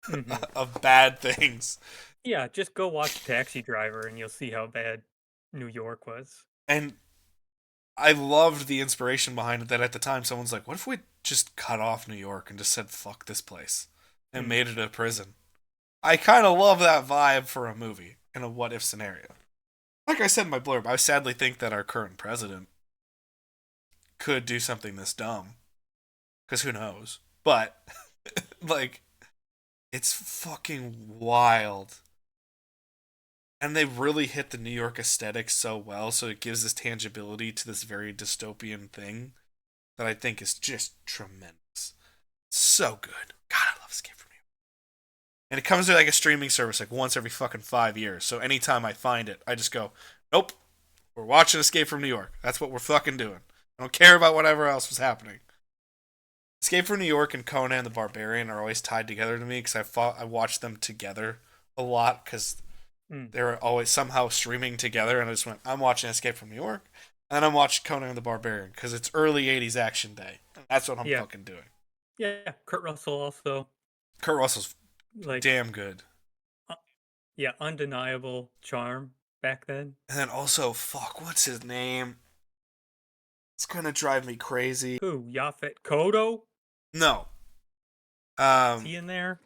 Mhm. of bad things. Yeah, just go watch Taxi Driver and you'll see how bad New York was. And I loved the inspiration behind it. That at the time, someone's like, "What if we just cut off New York and just said fuck this place and Mhm. made it a prison?" I kind of love that vibe for a movie in a what if scenario. Like I said in my blurb, I sadly think that our current president could do something this dumb. Because who knows? But, like, it's fucking wild. And they really hit the New York aesthetic so well, so it gives this tangibility to this very dystopian thing that I think is just tremendous. So good. God, I love Escape from New York. And it comes to like a streaming service like once every fucking 5 years. So anytime I find it, I just go, nope, we're watching Escape from New York. That's what we're fucking doing. I don't care about whatever else was happening. Escape from New York and Conan the Barbarian are always tied together to me because I watched them together a lot because Mm. they were always somehow streaming together, and I just went, I'm watching Escape from New York, and I'm watching Conan the Barbarian because it's early '80s action day. That's what I'm Yeah. fucking doing. Yeah, Kurt Russell also, Kurt Russell's like, damn good, uh, yeah, undeniable charm back then. and then also fuck, what's his name? It's gonna drive me crazy. Who? Yaphet Kodo? No, Is um, he in there?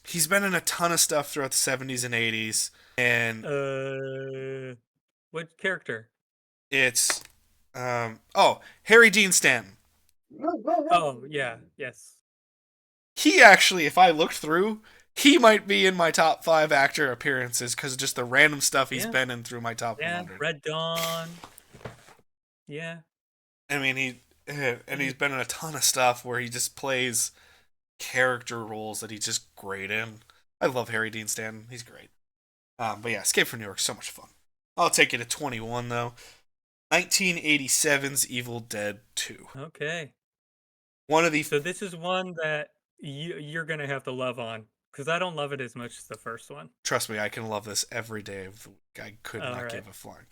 he's been in a ton of stuff throughout the '70s and '80s, and Uh, what character? it's Harry Dean Stanton. Oh, yeah, yes. He actually, if I looked through, he might be in my top 5 actor appearances because of just the random stuff he's Yeah, been in through my top yeah, 100. Red Dawn. Yeah. I mean, and he's been in a ton of stuff where he just plays character roles that he's just great in. I love Harry Dean Stanton. He's great. But yeah, Escape from New York, so much fun. I'll take it at 21 though. 1987's Evil Dead 2. Okay. One of the So this is one that you're gonna have to love on because I don't love it as much as the first one. trust me, I can love this every day of the week. I could All not right. give a flying.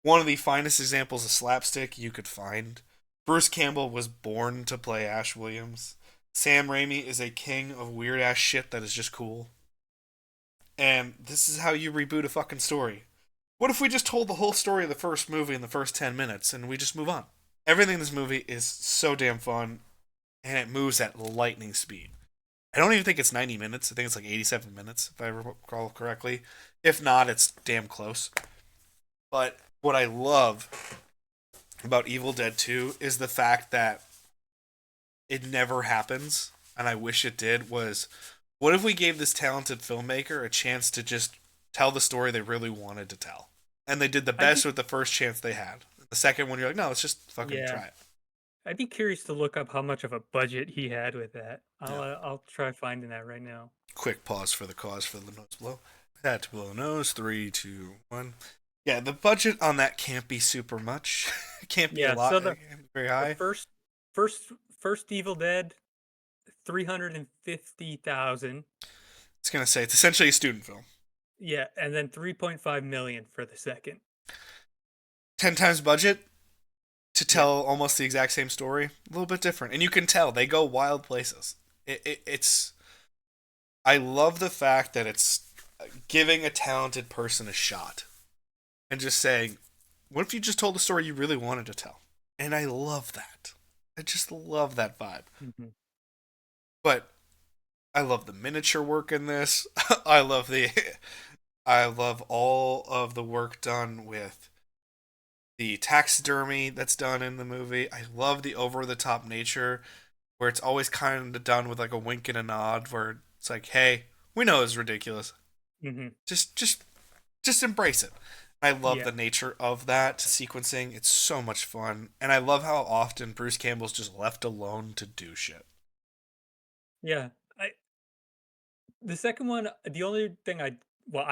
One of the finest examples of slapstick you could find. Bruce Campbell was born to play Ash Williams. Sam Raimi is a king of weird ass shit that is just cool. And this is how you reboot a fucking story. What if we just told the whole story of the first movie in the first 10 minutes and we just move on? Everything in this movie is so damn fun and it moves at lightning speed. I don't even think it's 90 minutes. I think it's like 87 minutes, if I recall correctly. If not, it's damn close. But what I love about Evil Dead 2 is the fact that it never happens, and I wish it did, was what if we gave this talented filmmaker a chance to just tell the story they really wanted to tell? and they did the I'd best be with the first chance they had. The second one, you're like, no, let's just fucking yeah. try it. I'd be curious to look up how much of a budget he had with that. Yeah. I'll try finding that right now. Quick pause for the cause for the nose blow. Had to blow a nose. 3, 2, 1. Yeah, the budget on that can't be super much. It can't be a Yeah, lot. so It can't be very the high. first first Evil Dead 350,000. It's gonna say it's essentially a student film. Yeah, and then 3.5 million for the second. 10 times budget to Yeah. tell almost the exact same story. A little bit different, and you can tell they go wild places. It's. I love the fact that it's giving a talented person a shot and just saying, "What if you just told the story you really wanted to tell?" And I love that. I just love that vibe. Mhm. But I love the miniature work in this. I love the I love all of the work done with the taxidermy that's done in the movie. I love the over the top nature where it's always kind of done with like a wink and a nod where it's like, "Hey, we know it's ridiculous. Mhm. Just embrace it." I love Yeah. the nature of that sequencing. It's so much fun. And I love how often Bruce Campbell's just left alone to do shit. Yeah. The second one, the only thing I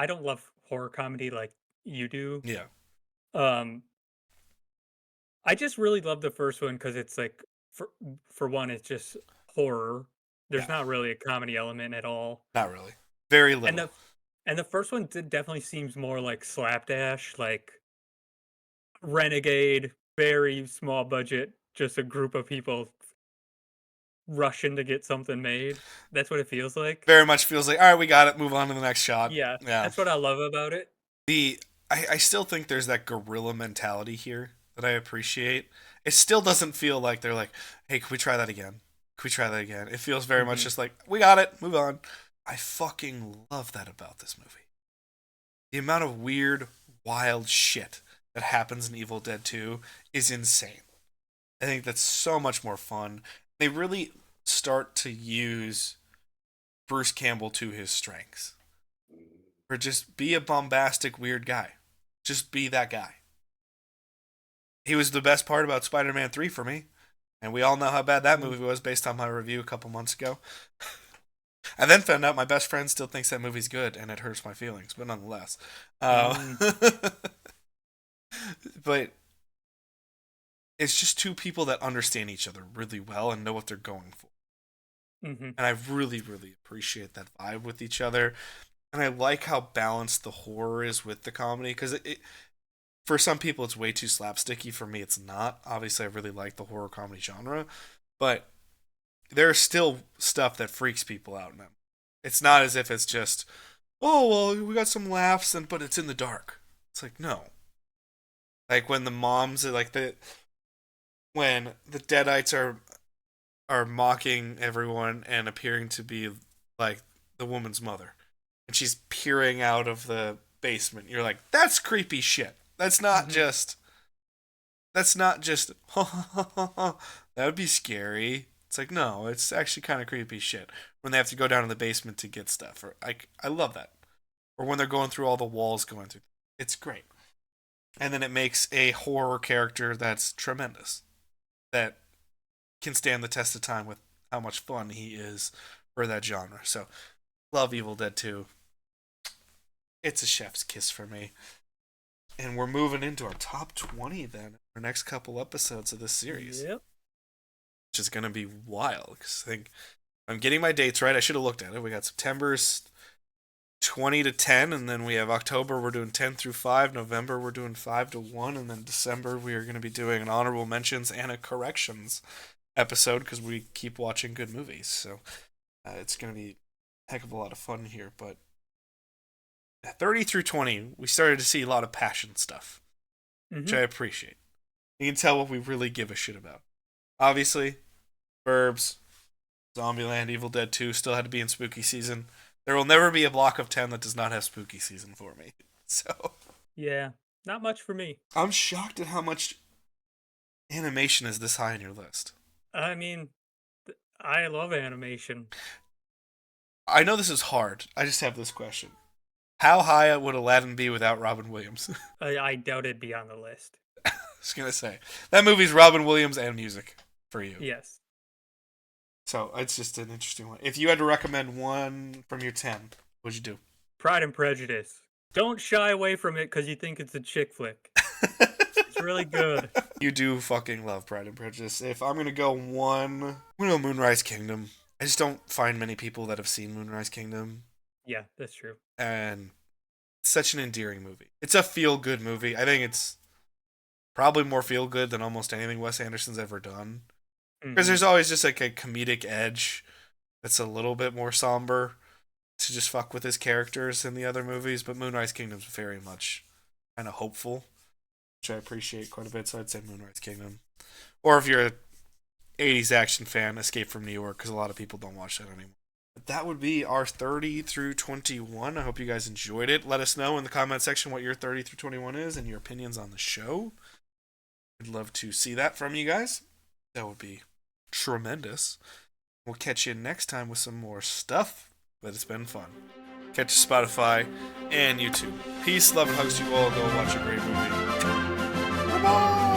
don't love horror comedy like you do. Yeah. Um I just really love the first one because it's like for one, it's just horror. There's Yeah. not really a comedy element at all. Not really. Very And little. the first one definitely seems more like slapdash, like Renegade, very small budget, just a group of people rushing to get something made. That's what it feels like. Very much feels like, all right, we got it. Move on to the next shot. Yeah, Yeah. that's what I love about it. The I still think there's that guerrilla mentality here that I appreciate. It still doesn't feel like they're like, hey, can we try that again? Can we try that again? It feels very much Mhm. just like, we got it, move on. I fucking love that about this movie. The amount of weird, wild shit that happens in Evil Dead 2 is insane. I think that's so much more fun. They really start to use Bruce Campbell to his strengths. Or just be a bombastic, weird guy. Just be that guy. He was the best part about Spider Man 3 for me. And we all know how bad that Mm. movie was based on my review a couple months ago. I then found out my best friend still thinks that movie's good, and it hurts my feelings, but nonetheless. Mm. But it's just two people that understand each other really well and know what they're going for. Mhm. And I really, really appreciate that vibe with each other. And I like how balanced the horror is with the comedy, because for some people it's way too slapsticky. For me, it's not. Obviously, I really like the horror comedy genre, but there's still stuff that freaks people out now. It's not as if it's just, oh well, we got some laughs, and but it's in the dark. It's like, no. Like when the moms are like when the Deadites are mocking everyone and appearing to be like the woman's mother, and she's peering out of the basement. You're like, that's creepy shit. Mhm. That's not just that would be scary. It's like, no, it's actually kind of creepy shit when they have to go down to the basement to get stuff. Or I love that. Or when they're going through all the walls going through. It's great. And then it makes a horror character that's tremendous. That can stand the test of time with how much fun he is for that genre. So, love Evil Dead 2. It's a chef's kiss for me. And we're moving into our top 20 then, our next couple episodes of this series, Yep. which is going to be wild. Because I think I'm getting my dates right. I should have looked at it. We got September's 20 to 10, and then we have October, we're doing 10 through 5. November, we're doing 5 to 1. And then December, we are going to be doing an honorable mentions and a corrections episode because we keep watching good movies. So it's going to be a heck of a lot of fun here. But 30 through 20, we started to see a lot of passion stuff, which I Mhm. appreciate. You can tell what we really give a shit about. Obviously, Burbs, Zombieland, Evil Dead 2 still had to be in spooky season. There will never be a block of 10 that does not have spooky season for me. So, Yeah. Not much for me. I'm shocked at how much animation is this high on your list. I mean, I love animation. I know this is hard. I just have this question. How high would Aladdin be without Robin Williams? I doubt it'd be on the list. I was gonna say that movie's Robin Williams and music for you. Yes. So it's just an interesting one. If you had to recommend one from your 10, what'd you do? Pride and Prejudice. Don't shy away from it because you think it's a chick flick. It's really good. You do fucking love Pride and Prejudice. If I'm gonna go one, I'm gonna go Moonrise Kingdom. I just don't find many people that have seen Moonrise Kingdom, Yeah, that's true. and it's such an endearing movie. It's a feel-good movie. I think it's probably more feel-good than almost anything Wes Anderson's ever done. Because Hmm. there's always just like a comedic edge that's a little bit more somber to just fuck with his characters in the other movies, but Moonrise Kingdom's very much kind of hopeful, which I appreciate quite a bit, so I'd say Moonrise Kingdom. Or if you're a 80s action fan, Escape from New York, because a lot of people don't watch that anymore. But that would be our 30 through 21. I hope you guys enjoyed it. Let us know in the comment section what your 30 through 21 is and your opinions on the show. I'd love to see that from you guys. That would be tremendous. We'll catch you next time with some more stuff, but it's been fun. Catch us Spotify and YouTube. Peace, love, and hugs to you all. Go watch a great movie. Bye-bye!